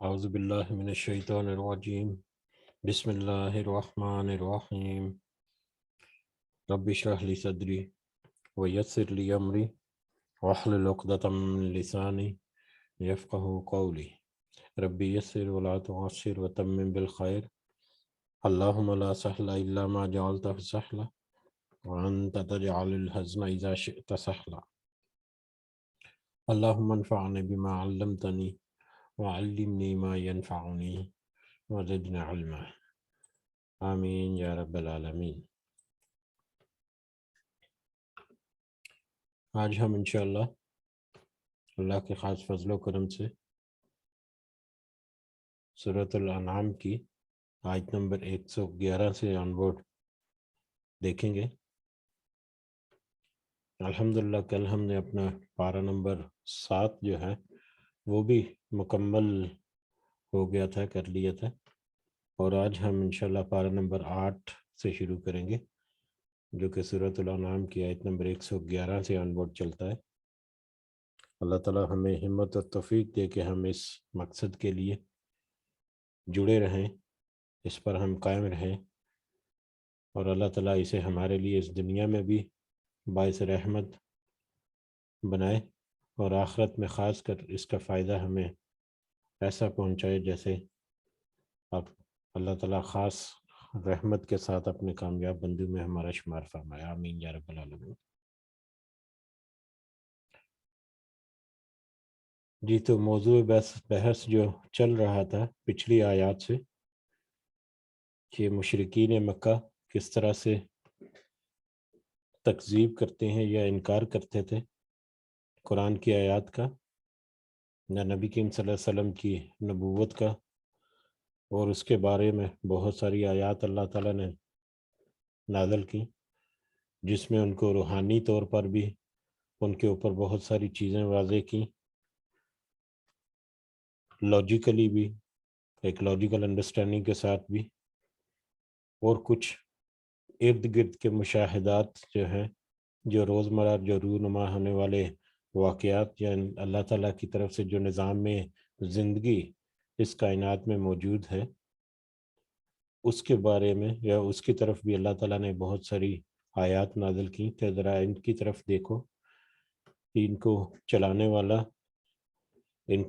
اعوذ باللہ من الشیطان الرجیم بسم اللہ الرحمن الرحیم رب اشرح لی صدری ویسر لی امری واحلل عقدۃ من لسانی یفقہوا قولی رب یسر ولا تعسر وتمم بالخیر اللہم لا سہل الا ما جعلتہ سہلا وانت تجعل الحزن اذا شئت سہلا اللہم انفعنی بما علمتنی وعلمنی ما ینفعنی وزدنا علما آمین یا رب العالمین۔ آج ہم انشاءاللہ اللہ کے خاص فضل و کرم سے سورۃ الانعام کی آیت نمبر 111 سے آنورڈ دیکھیں گے۔ الحمدللہ کل ہم نے اپنا پارہ نمبر 7 جو ہے وہ بھی مکمل ہو گیا تھا، کر لیا تھا، اور آج ہم انشاءاللہ پارہ نمبر 8 سے شروع کریں گے جو کہ سورۃ الانعام کی آیت نمبر 111 سے آنورڈ چلتا ہے۔ اللہ تعالی ہمیں ہمت اور توفیق دے کہ ہم اس مقصد کے لیے جڑے رہیں، اس پر ہم قائم رہیں، اور اللہ تعالیٰ اسے ہمارے لیے اس دنیا میں بھی باعث رحمت بنائے اور آخرت میں خاص کر اس کا فائدہ ہمیں ایسا پہنچائے جیسے اب اللہ تعالیٰ خاص رحمت کے ساتھ اپنے کامیاب بندوں میں ہمارا شمار فرمائے، آمین یا رب العالمین۔ جی، تو موضوع بحث جو چل رہا تھا پچھلی آیات سے کہ مشرکین مکہ کس طرح سے تکذیب کرتے ہیں یا انکار کرتے تھے قرآن کی آیات کا، یا نبی کریم صلی اللہ علیہ وسلم کی نبوت کا، اور اس کے بارے میں بہت ساری آیات اللہ تعالیٰ نے نازل کی جس میں ان کو روحانی طور پر بھی ان کے اوپر بہت ساری چیزیں واضح کی، لاجیکلی بھی، ایک لاجیکل انڈرسٹینڈنگ کے ساتھ بھی، اور کچھ ارد گرد کے مشاہدات جو ہیں جو روزمرہ جو رونما ہونے والے واقعات یا اللہ تعالیٰ کی طرف سے جو نظام میں زندگی اس کائنات میں موجود ہے اس کے بارے میں یا اس کی طرف بھی اللہ تعالیٰ نے بہت ساری آیات نازل کی کہ ذرا ان کی طرف دیکھو، ان کو چلانے والا، ان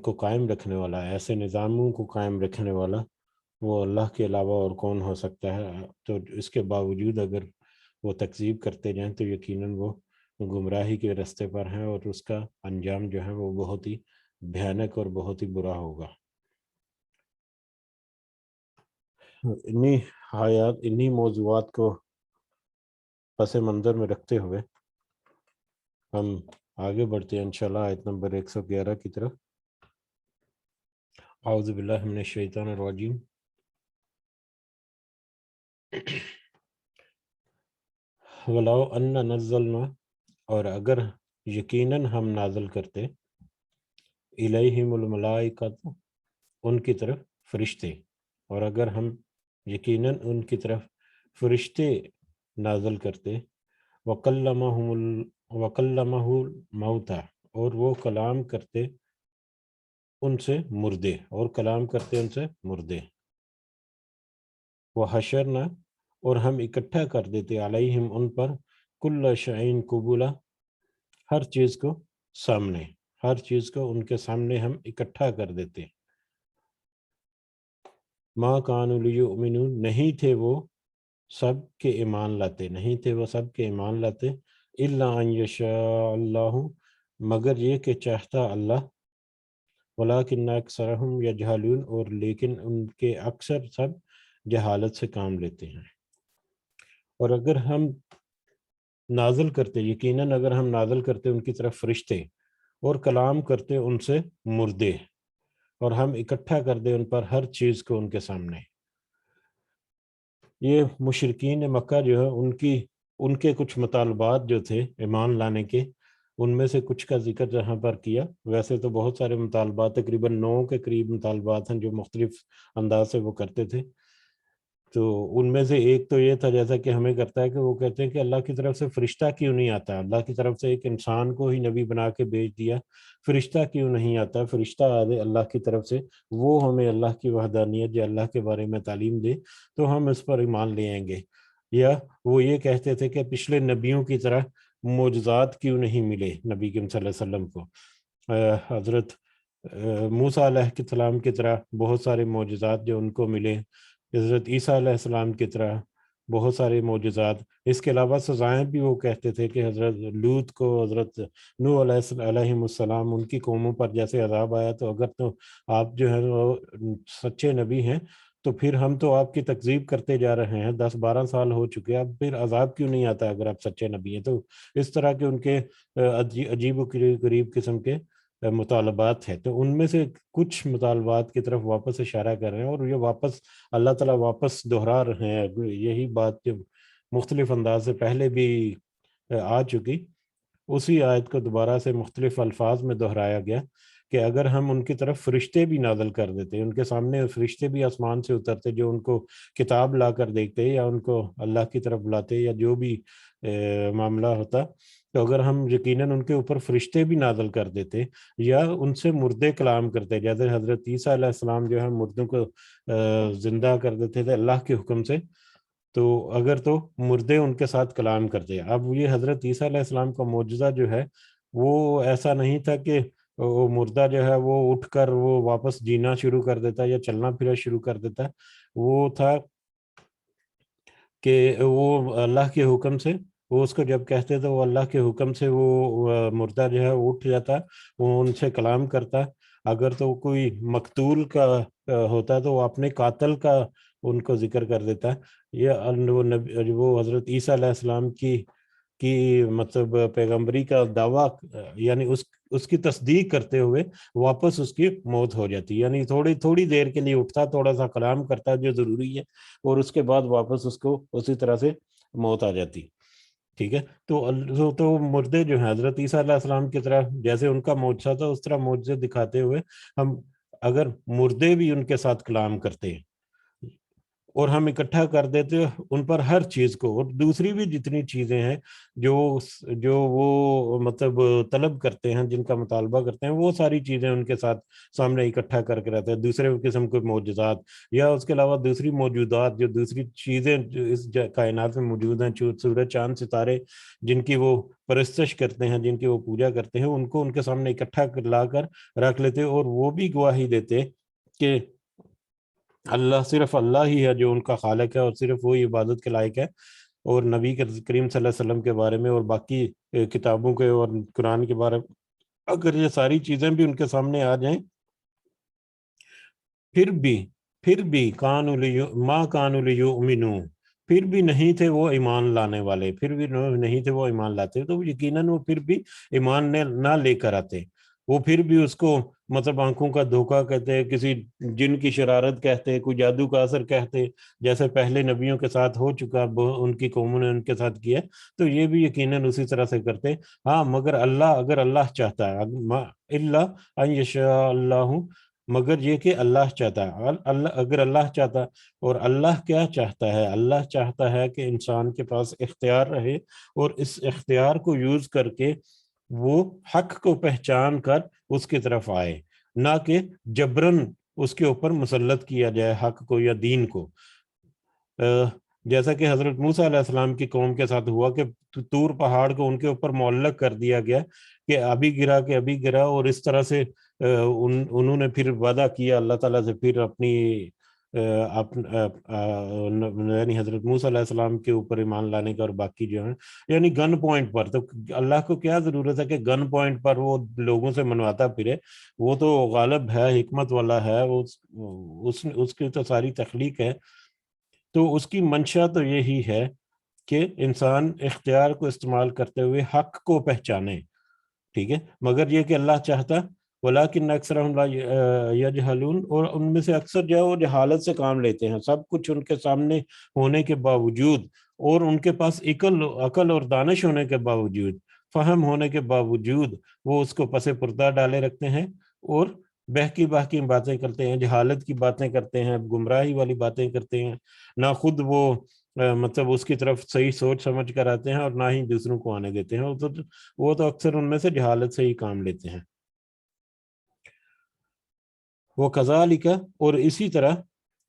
کو قائم رکھنے والا، ایسے نظاموں کو قائم رکھنے والا وہ اللہ کے علاوہ اور کون ہو سکتا ہے۔ تو اس کے باوجود اگر وہ تکذیب کرتے جائیں تو یقیناً وہ گمراہی کے راستے پر ہیں اور اس کا انجام جو ہے وہ بہت ہی بھیانک اور بہت ہی برا ہوگا۔ انہی موضوعات کو پس منظر میں رکھتے ہوئے ہم آگے بڑھتے ہیں انشاءاللہ آیت نمبر 111 کی طرف۔ اعوذ باللہ من الشیطان الرجیم وَلَوْ أَنَّ نَزَّلْنَا، اور اگر یقیناً ہم نازل کرتے، الیہم الملائکۃ، ان کی طرف فرشتے، اور اگر ہم یقیناً ان کی طرف فرشتے نازل کرتے، وَكَلَّمَهُ الْمَوْتَى، اور وہ کلام کرتے ان سے مردے، اور کلام کرتے ان سے مردے، وَحَشَرْنَا، اور ہم اکٹھا کر دیتے علیہم ان پر کل شیء قبولا، ہر چیز کو سامنے، ہر چیز کو ان کے سامنے ہم اکٹھا کر دیتے۔ ما کانوا لیؤمنوا، نہیں تھے وہ سب کے ایمان لاتے، نہیں تھے وہ سب کے ایمان لاتے، الا ان یشاء اللہ، مگر یہ کہ چاہتا اللہ، ولکن اکثرہم یجہلون، اور لیکن ان کے اکثر سب جہالت سے کام لیتے ہیں۔ اور اگر ہم نازل کرتے، یقیناً اگر ہم نازل کرتے ان کی طرف فرشتے اور کلام کرتے ان سے مردے، اور ہم اکٹھا کر دیں ان پر ہر چیز کو ان کے سامنے، یہ مشرکین مکہ جو ہے ان کے کچھ مطالبات جو تھے ایمان لانے کے، ان میں سے کچھ کا ذکر یہاں پر کیا۔ ویسے تو بہت سارے مطالبات، تقریباً 9 کے قریب مطالبات ہیں جو مختلف انداز سے وہ کرتے تھے، تو ان میں سے ایک تو یہ تھا جیسا کہ ہمیں کرتا ہے کہ وہ کہتے ہیں کہ اللہ کی طرف سے فرشتہ کیوں نہیں آتا، اللہ کی طرف سے ایک انسان کو ہی نبی بنا کے بھیج دیا، فرشتہ کیوں نہیں آتا، فرشتہ آدھے اللہ کی طرف سے، وہ ہمیں اللہ کی وحدانیت یا اللہ کے بارے میں تعلیم دے تو ہم اس پر ایمان لے آئیں گے۔ یا وہ یہ کہتے تھے کہ پچھلے نبیوں کی طرح معجزات کیوں نہیں ملے نبی کریم صلی اللہ علیہ وسلم کو، حضرت موسیٰ علیہ السلام کی طرح بہت سارے معجزات جو ان کو ملے، حضرت عیسیٰ علیہ السلام کی طرح بہت سارے معجزات، اس کے علاوہ سزائیں بھی وہ کہتے تھے کہ حضرت لوط کو، حضرت نوح علیہ السلام، ان کی قوموں پر جیسے عذاب آیا، تو اگر تو آپ جو ہے وہ سچے نبی ہیں تو پھر ہم تو آپ کی تکذیب کرتے جا رہے ہیں، 10-12 سال ہو چکے، اب پھر عذاب کیوں نہیں آتا اگر آپ سچے نبی ہیں؟ تو اس طرح کے ان کے عجیب و غریب قسم کے مطالبات ہیں۔ تو ان میں سے کچھ مطالبات کی طرف واپس اشارہ کر رہے ہیں، اور یہ واپس اللہ تعالیٰ واپس دہرا رہے ہیں یہی بات جو مختلف انداز سے پہلے بھی آ چکی، اسی آیت کو دوبارہ سے مختلف الفاظ میں دہرایا گیا کہ اگر ہم ان کی طرف فرشتے بھی نازل کر دیتے، ان کے سامنے فرشتے بھی آسمان سے اترتے جو ان کو کتاب لا کر دیتے یا ان کو اللہ کی طرف بلاتے یا جو بھی معاملہ ہوتا، تو اگر ہم یقیناً ان کے اوپر فرشتے بھی نازل کر دیتے یا ان سے مردے کلام کرتے، جیسے حضرت عیسیٰ علیہ السلام جو ہے مردوں کو زندہ کر دیتے تھے اللہ کے حکم سے، تو اگر تو مردے ان کے ساتھ کلام کرتے۔ اب یہ حضرت عیسیٰ علیہ السلام کا معجزہ جو ہے وہ ایسا نہیں تھا کہ وہ مردہ جو ہے وہ اٹھ کر وہ واپس جینا شروع کر دیتا یا چلنا پھرنا شروع کر دیتا، وہ تھا کہ وہ اللہ کے حکم سے، وہ اس کو جب کہتے تو وہ اللہ کے حکم سے وہ مردہ جو ہے اٹھ جاتا، وہ ان سے کلام کرتا۔ اگر تو کوئی مقتول کا ہوتا تو وہ اپنے قاتل کا ان کو ذکر کر دیتا۔ یہ وہ حضرت عیسیٰ علیہ السلام کی مطلب پیغمبری کا دعویٰ، یعنی اس کی تصدیق کرتے ہوئے واپس اس کی موت ہو جاتی، یعنی تھوڑی دیر کے لیے اٹھتا، تھوڑا سا کلام کرتا جو ضروری ہے، اور اس کے بعد واپس اس کو اسی طرح سے موت آ جاتی۔ ٹھیک ہے، تو مردے جو ہیں حضرت عیسیٰ علیہ السلام کی طرح جیسے ان کا معجزہ تھا اس طرح معجزے دکھاتے ہوئے ہم اگر مردے بھی ان کے ساتھ کلام کرتے ہیں اور ہم اکٹھا کر دیتے ان پر ہر چیز کو، اور دوسری بھی جتنی چیزیں ہیں جو وہ مطلب طلب کرتے ہیں، جن کا مطالبہ کرتے ہیں، وہ ساری چیزیں ان کے ساتھ سامنے اکٹھا کر کے رہتے ہیں، دوسرے قسم کے معجزات یا اس کے علاوہ دوسری موجودات جو دوسری چیزیں جو اس کائنات میں موجود ہیں، سورج چاند ستارے جن کی وہ پرستش کرتے ہیں، جن کی وہ پوجا کرتے ہیں، ان کو ان کے سامنے اکٹھا لا کر رکھ لیتے، اور وہ بھی گواہی دیتے کہ اللہ صرف اللہ ہی ہے جو ان کا خالق ہے اور صرف وہی عبادت کے لائق ہے۔ اور نبی کریم صلی اللہ علیہ وسلم کے بارے میں اور باقی کتابوں کے اور قرآن کے بارے میں اگر یہ ساری چیزیں بھی ان کے سامنے آ جائیں، پھر بھی ما کانوا لیؤمنوا، پھر بھی نہیں تھے وہ ایمان لانے والے، پھر بھی نہیں تھے وہ ایمان لاتے، تو یقیناً وہ پھر بھی ایمان نہ لے کر آتے، وہ پھر بھی اس کو مطلب آنکھوں کا دھوکہ کہتے، کسی جن کی شرارت کہتے، کوئی جادو کا اثر کہتے، جیسے پہلے نبیوں کے ساتھ ہو چکا، ان کی قوموں نے ان کے ساتھ کیا، تو یہ بھی یقیناً اسی طرح سے کرتے۔ ہاں مگر اگر اللہ چاہتا ہے، اللہ ان یشاء اللہ، مگر یہ کہ اللہ چاہتا ہے، اگر اللہ چاہتا، اور اللہ کیا چاہتا ہے؟ اللہ چاہتا ہے کہ انسان کے پاس اختیار رہے، اور اس اختیار کو یوز کر کے وہ حق کو پہچان کر اس کی طرف آئے، نہ کہ جبرن اس کے اوپر مسلط کیا جائے حق کو یا دین کو، جیسا کہ حضرت موسیٰ علیہ السلام کی قوم کے ساتھ ہوا کہ طور پہاڑ کو ان کے اوپر معلق کر دیا گیا کہ ابھی گرا، اور اس طرح سے انہوں نے پھر وعدہ کیا اللہ تعالیٰ سے، پھر اپنی یعنی حضرت موسیٰ علیہ السلام کے اوپر ایمان لانے کا، اور باقی جو ہیں یعنی گن پوائنٹ پر، تو اللہ کو کیا ضرورت ہے کہ گن پوائنٹ پر وہ لوگوں سے منواتا پھرے، وہ تو غالب ہے، حکمت والا ہے، اس کی تو ساری تخلیق ہے، تو اس کی منشا تو یہی ہے کہ انسان اختیار کو استعمال کرتے ہوئے حق کو پہچانے، ٹھیک ہے، مگر یہ کہ اللہ چاہتا، ولیکن اکثرهم لا یجہلون، اور ان میں سے اکثر جو ہے وہ جہالت سے کام لیتے ہیں، سب کچھ ان کے سامنے ہونے کے باوجود، اور ان کے پاس عقل اور دانش ہونے کے باوجود، فہم ہونے کے باوجود، وہ اس کو پس پردہ ڈالے رکھتے ہیں اور بہکی بہکی باتیں کرتے ہیں، جہالت کی باتیں کرتے ہیں، گمراہی والی باتیں کرتے ہیں، نہ خود وہ مطلب اس کی طرف صحیح سوچ سمجھ کر آتے ہیں اور نہ ہی دوسروں کو آنے دیتے ہیں، وہ تو اکثر ان میں سے جہالت سے ہی کام لیتے ہیں۔ وہ کذالک، اور اسی طرح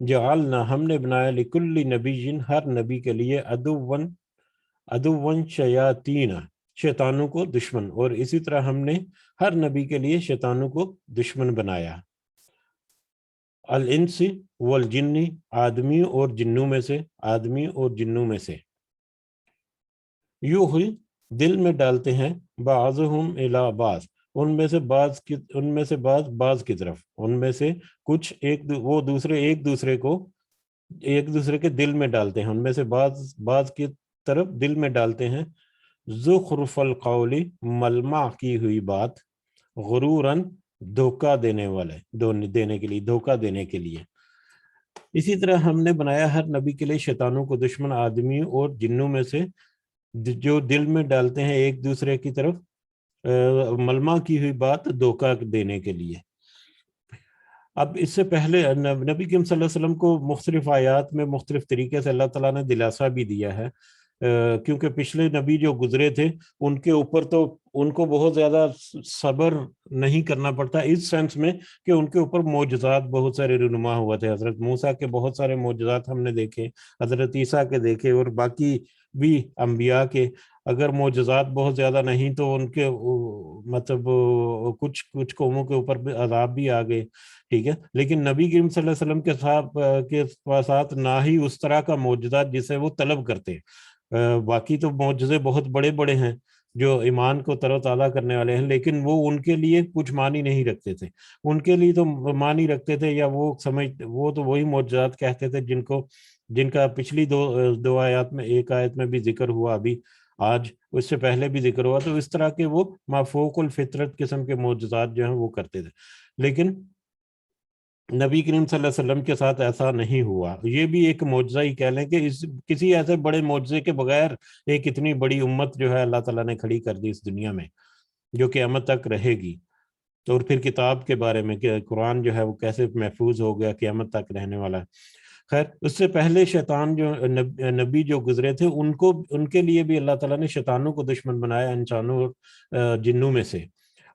جعلنا، ہم نے بنایا لکل نبی، ہر نبی کے لیے عدوً شیاطین، شیطانوں کو دشمن، اور اسی طرح ہم نے ہر نبی کے لیے شیطانوں کو دشمن بنایا، الانس والجن، آدمی اور جنوں میں سے، آدمی اور جنوں میں سے، یوحی، دل میں ڈالتے ہیں، بعضهم الی بعض، ان میں سے بعض کی طرف، ان میں سے کچھ وہ دوسرے ایک دوسرے کے دل میں ڈالتے ہیں، ان میں سے بعض کی طرف دل میں ڈالتے ہیں، زخرف القول، ملمع کی ہوئی بات، غروراً، دھوکہ دینے کے لیے۔ اسی طرح ہم نے بنایا ہر نبی کے لیے شیطانوں کو دشمن، آدمی اور جنوں میں سے، جو دل میں ڈالتے ہیں ایک دوسرے کی طرف ملمع کی ہوئی بات دھوکہ دینے کے لیے۔ اب اس سے پہلے نبی کریم صلی اللہ علیہ وسلم کو مختلف آیات میں مختلف طریقے سے اللہ تعالیٰ نے دلاسا بھی دیا ہے، کیونکہ پچھلے نبی جو گزرے تھے ان کے اوپر تو ان کو بہت زیادہ صبر نہیں کرنا پڑتا، اس سینس میں کہ ان کے اوپر معجزات بہت سارے رونما ہوا تھے۔ حضرت موسیٰ کے بہت سارے معجزات ہم نے دیکھے، حضرت عیسیٰ کے دیکھے، اور باقی بھی انبیاء کے۔ اگر معجزات بہت زیادہ نہیں تو ان کے مطلب کچھ قوموں کے اوپر عذاب بھی آ گئے، ٹھیک ہے، لیکن نبی کریم صلی اللہ علیہ وسلم کے ساتھ نہ ہی اس طرح کا معجزات جسے وہ طلب کرتے ہیں۔ باقی تو معجزے بہت بڑے بڑے ہیں جو ایمان کو تر و تازہ کرنے والے ہیں، لیکن وہ ان کے لیے کچھ معنی نہیں رکھتے تھے، ان کے لیے تو معنی رکھتے تھے، یا وہ تو وہی معجزات کہتے تھے جن کا پچھلی دو آیات میں، ایک آیت میں بھی ذکر ہوا، ابھی آج اس سے پہلے بھی ذکر ہوا، تو اس طرح کے وہ مافوق الفطرت قسم کے معجزات جو ہیں وہ کرتے تھے۔ لیکن نبی کریم صلی اللہ علیہ وسلم کے ساتھ ایسا نہیں ہوا۔ یہ بھی ایک معجزہ ہی کہہ لیں کہ کسی ایسے بڑے معجزے کے بغیر ایک اتنی بڑی امت جو ہے اللہ تعالیٰ نے کھڑی کر دی اس دنیا میں، جو قیامت تک رہے گی۔ تو اور پھر کتاب کے بارے میں کہ قرآن جو ہے وہ کیسے محفوظ ہو گیا، قیامت تک رہنے والا ہے۔ خیر، اس سے پہلے شیطان جو نبی جو گزرے تھے ان کے لیے بھی اللہ تعالیٰ نے شیطانوں کو دشمن بنایا، انسانوں اور جنوں میں سے۔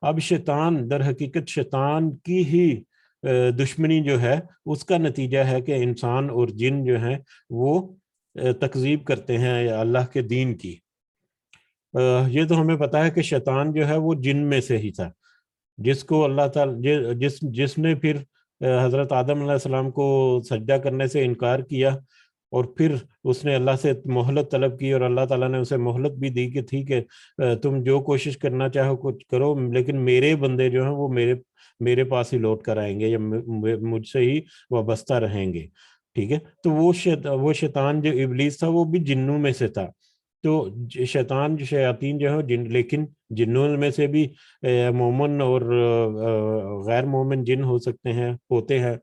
اب شیطان، در حقیقت شیطان کی ہی دشمنی جو ہے اس کا نتیجہ ہے کہ انسان اور جن جو ہیں وہ تکذیب کرتے ہیں اللہ کے دین کی۔ یہ تو ہمیں پتا ہے کہ شیطان جو ہے وہ جن میں سے ہی تھا، جس کو اللہ تعالیٰ جس نے پھر حضرت آدم علیہ السلام کو سجدہ کرنے سے انکار کیا، اور پھر اس نے اللہ سے مہلت طلب کی، اور اللہ تعالیٰ نے اسے مہلت بھی دی کہ ٹھیک ہے تم جو کوشش کرنا چاہو کچھ کرو، لیکن میرے بندے جو ہیں وہ میرے پاس ہی لوٹ کر آئیں گے، یا مجھ سے ہی وابستہ رہیں گے، ٹھیک ہے۔ تو وہ شیطان جو ابلیس تھا وہ بھی جنوں میں سے تھا۔ تو شیاطین جو ہے لیکن جنوں میں سے بھی مومن اور غیر مومن جن ہوتے ہیں،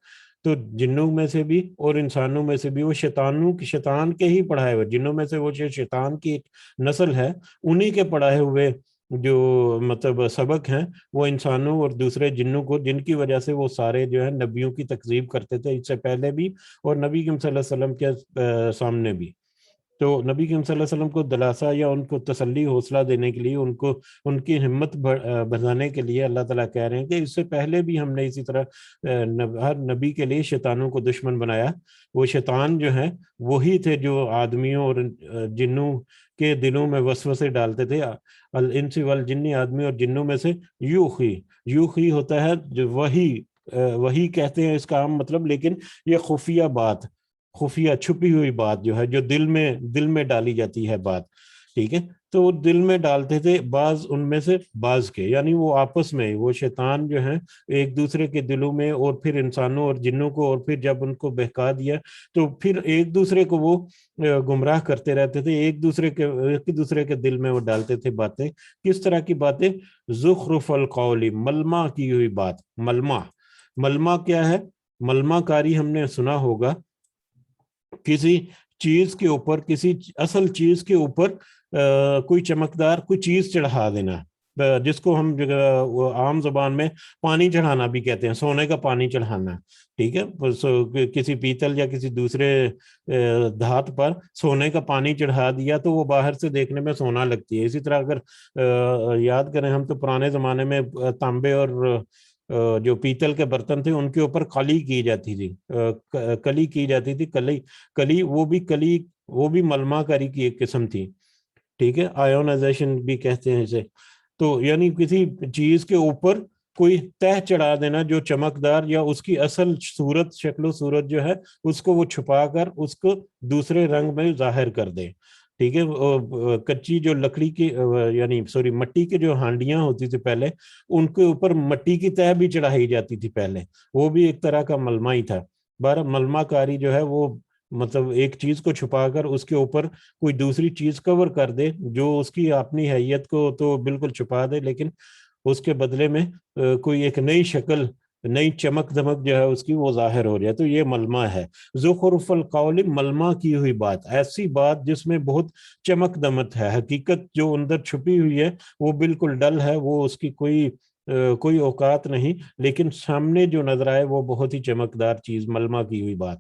تو جنوں میں سے بھی اور انسانوں میں سے بھی وہ شیطان کے ہی پڑھائے ہوئے، جنوں میں سے وہ شیطان کی ایک نسل ہے، انہی کے پڑھائے ہوئے جو مطلب سبق ہیں وہ انسانوں اور دوسرے جنوں کو، جن کی وجہ سے وہ سارے جو ہے نبیوں کی تکذیب کرتے تھے، اس سے پہلے بھی اور نبی کریم صلی اللہ علیہ وسلم کے سامنے بھی۔ تو نبی کریم صلی اللہ علیہ وسلم کو دلاسا یا ان کو تسلی حوصلہ دینے کے لیے، ان کی ہمت بڑھانے کے لیے اللہ تعالیٰ کہہ رہے ہیں کہ اس سے پہلے بھی ہم نے اسی طرح ہر نبی کے لیے شیطانوں کو دشمن بنایا۔ وہ شیطان جو ہیں وہی تھے جو آدمیوں اور جنوں کے دلوں میں وسوسے ڈالتے تھے، الانس والجن، آدمی اور جنوں میں سے، یوحی ہوتا ہے جو وہی کہتے ہیں اس کا عام مطلب، لیکن یہ خفیہ چھپی ہوئی بات جو ہے، جو دل میں ڈالی جاتی ہے بات، ٹھیک ہے۔ تو وہ دل میں ڈالتے تھے بعض ان میں سے بعض کے، یعنی وہ آپس میں، وہ شیطان جو ہیں ایک دوسرے کے دلوں میں، اور پھر انسانوں اور جنوں کو، اور پھر جب ان کو بہکا دیا تو پھر ایک دوسرے کو وہ گمراہ کرتے رہتے تھے، ایک دوسرے کے دل میں وہ ڈالتے تھے باتیں۔ کس طرح کی باتیں؟ زخرف القول، ملمع کی ہوئی بات۔ ملمع کیا ہے؟ ملمع کاری ہم نے سنا ہوگا، کسی چیز کے اوپر، کسی اصل چیز کے اوپر کوئی چمکدار کوئی چیز چڑھا دینا، جس کو ہم عام زبان میں پانی چڑھانا بھی کہتے ہیں، سونے کا پانی چڑھانا، ٹھیک ہے، کسی پیتل یا کسی دوسرے دھات پر سونے کا پانی چڑھا دیا تو وہ باہر سے دیکھنے میں سونا لگتی ہے۔ اسی طرح اگر یاد کریں ہم تو پرانے زمانے میں تانبے اور جو پیتل کے برتن تھے ان کے اوپر کلی کی جاتی تھی، کلی کی جاتی تھی، کلی وہ بھی ملمہ کاری کی ایک قسم تھی، ٹھیک ہے، آئونائزیشن بھی کہتے ہیں اسے۔ تو یعنی کسی چیز کے اوپر کوئی تہ چڑھا دینا جو چمکدار یا اس کی اصل صورت، شکل و صورت جو ہے اس کو وہ چھپا کر اس کو دوسرے رنگ میں ظاہر کر دے، ٹھیک ہے۔ کچی جو لکڑی کی یعنی مٹی کے جو ہانڈیاں ہوتی تھی پہلے، ان کے اوپر مٹی کی تہ بھی چڑھائی جاتی تھی پہلے، وہ بھی ایک طرح کا ملمہ ہی تھا۔ بہرحال ملمہ کاری جو ہے وہ مطلب ایک چیز کو چھپا کر اس کے اوپر کوئی دوسری چیز کور کر دے جو اس کی اپنی حیت کو تو بالکل چھپا دے، لیکن اس کے بدلے میں کوئی ایک نئی شکل، نئی چمک دمک جو ہے اس کی وہ ظاہر ہو جائے، تو یہ ملمہ ہے۔ زخرف القول، ملمہ کی ہوئی بات، ایسی بات جس میں بہت چمک دمک ہے، حقیقت جو اندر چھپی ہوئی ہے وہ بالکل ڈل ہے، وہ اس کی کوئی اوقات نہیں، لیکن سامنے جو نظر آئے وہ بہت ہی چمکدار چیز، ملمہ کی ہوئی بات،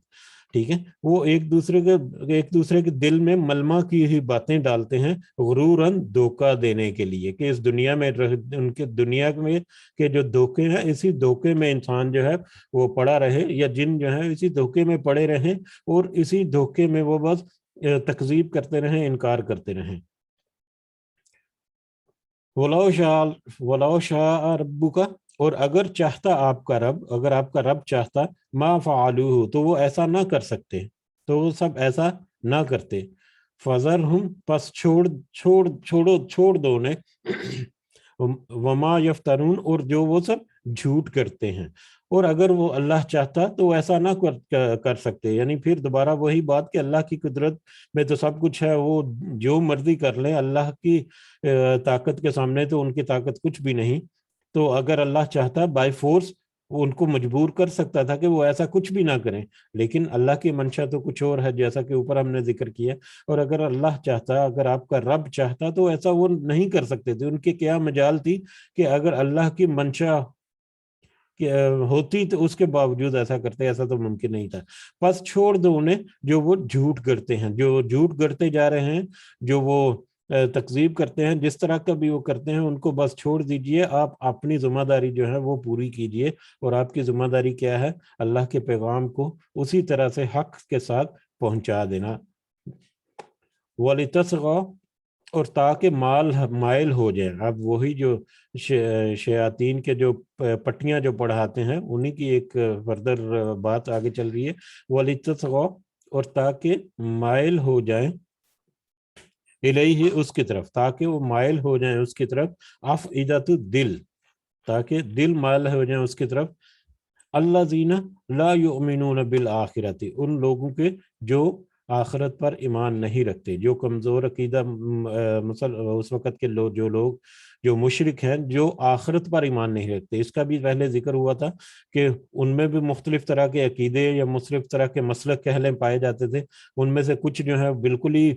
ٹھیک ہے۔ وہ ایک دوسرے کے دل میں ملمہ کی ہوئی باتیں ڈالتے ہیں، غروراً، دھوکہ دینے کے لیے، کہ اس دنیا میں ان کے دنیا میں کے جو دھوکے ہیں، اسی دھوکے میں انسان جو ہے وہ پڑا رہے، یا جن جو ہے اسی دھوکے میں پڑے رہیں اور اسی دھوکے میں وہ بس تکذیب کرتے رہیں، انکار کرتے رہیں۔ وَلَوْ شَاءَ رَبُّكَ، اور اگر چاہتا آپ کا رب، اگر آپ کا رب چاہتا، ما فعلوہ، تو وہ ایسا نہ کر سکتے، تو وہ سب ایسا نہ کرتے۔ فَذَرْهُمْ، پس چھوڑ دو انہیں، وما یفترون، اور جو وہ سب جھوٹ کرتے ہیں۔ اور اگر وہ اللہ چاہتا تو ایسا نہ کر سکتے، یعنی پھر دوبارہ وہی بات کہ اللہ کی قدرت میں تو سب کچھ ہے، وہ جو مرضی کر لیں، اللہ کی طاقت کے سامنے تو ان کی طاقت کچھ بھی نہیں۔ تو اگر اللہ چاہتا بائی فورس ان کو مجبور کر سکتا تھا کہ وہ ایسا کچھ بھی نہ کریں، لیکن اللہ کی منشا تو کچھ اور ہے، جیسا کہ اوپر ہم نے ذکر کیا۔ اور اگر اللہ چاہتا، اگر آپ کا رب چاہتا تو ایسا وہ نہیں کر سکتے تھے۔ ان کے کیا مجال تھی کہ اگر اللہ کی منشا ہوتی تو اس کے باوجود ایسا کرتے، ایسا تو ممکن نہیں تھا۔ بس چھوڑ دو انہیں جو وہ جھوٹ کرتے ہیں، جو جھوٹ کرتے جا رہے ہیں، جو وہ تکذیب کرتے ہیں، جس طرح کا بھی وہ کرتے ہیں، ان کو بس چھوڑ دیجئے۔ آپ اپنی ذمہ داری جو ہے وہ پوری کیجئے، اور آپ کی ذمہ داری کیا ہے؟ اللہ کے پیغام کو اسی طرح سے حق کے ساتھ پہنچا دینا۔ وَلِتَصْغَىٰ، اور تاکہ مائل ہو جائیں۔ اب وہی جو شیاطین کے جو پٹیاں جو پڑھاتے ہیں انہی کی ایک فردر بات آگے چل رہی ہے۔ وَلِتَصْغَىٰ، اور تاکہ مائل ہو جائیں، الیہ، اس کی طرف، تاکہ وہ مائل ہو جائیں اس کی طرف، افئدۃ الدل، تاکہ دل مائل ہو جائیں اس کی طرف، الذین لا یؤمنون بالآخرۃ، ان لوگوں کے جو آخرت پر ایمان نہیں رکھتے، جو کمزور عقیدہ اس وقت کے جو مشرک ہیں، جو آخرت پر ایمان نہیں رکھتے۔ اس کا بھی پہلے ذکر ہوا تھا کہ ان میں بھی مختلف طرح کے عقیدے یا مختلف طرح کے مسلک کہلیں پائے جاتے تھے۔ ان میں سے کچھ جو ہے بالکل ہی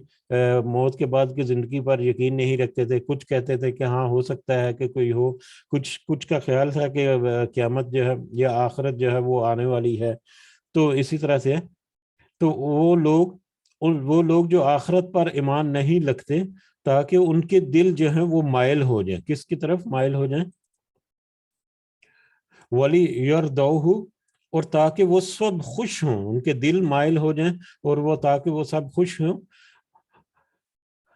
موت کے بعد کی زندگی پر یقین نہیں رکھتے تھے، کچھ کہتے تھے کہ ہاں ہو سکتا ہے کہ کوئی ہو، کچھ کا خیال تھا کہ قیامت جو ہے یا آخرت جو ہے وہ آنے والی ہے۔ تو اسی طرح سے تو وہ لوگ جو آخرت پر ایمان نہیں رکھتے، تاکہ ان کے دل جو ہیں وہ مائل ہو جائیں، کس کی طرف مائل ہو جائیں؟ وَلِيَرْضَوْهُ، اور تاکہ وہ سب خوش ہوں، ان کے دل مائل ہو جائیں اور وہ تاکہ وہ سب خوش ہوں۔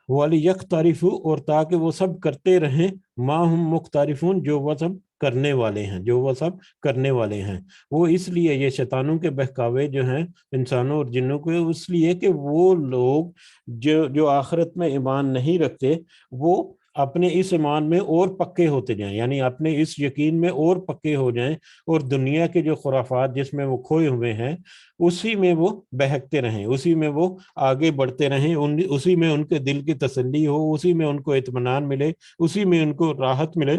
وَلِيَقْتَرِفُوا، اور تاکہ وہ سب کرتے رہیں، ما ہم مقترفون، جو وہ سب کرنے والے ہیں، جو وہ سب کرنے والے ہیں۔ وہ اس لیے، یہ شیطانوں کے بہکاوے جو ہیں انسانوں اور جنوں کو، اس لیے کہ وہ لوگ جو آخرت میں ایمان نہیں رکھتے، وہ اپنے اس ایمان میں اور پکے ہوتے جائیں، یعنی اپنے اس یقین میں اور پکے ہو جائیں، اور دنیا کے جو خرافات جس میں وہ کھوئے ہوئے ہیں اسی میں وہ بہکتے رہیں، اسی میں وہ آگے بڑھتے رہیں، اسی میں ان کے دل کی تسلی ہو، اسی میں ان کو اطمینان ملے، اسی میں ان کو راحت ملے۔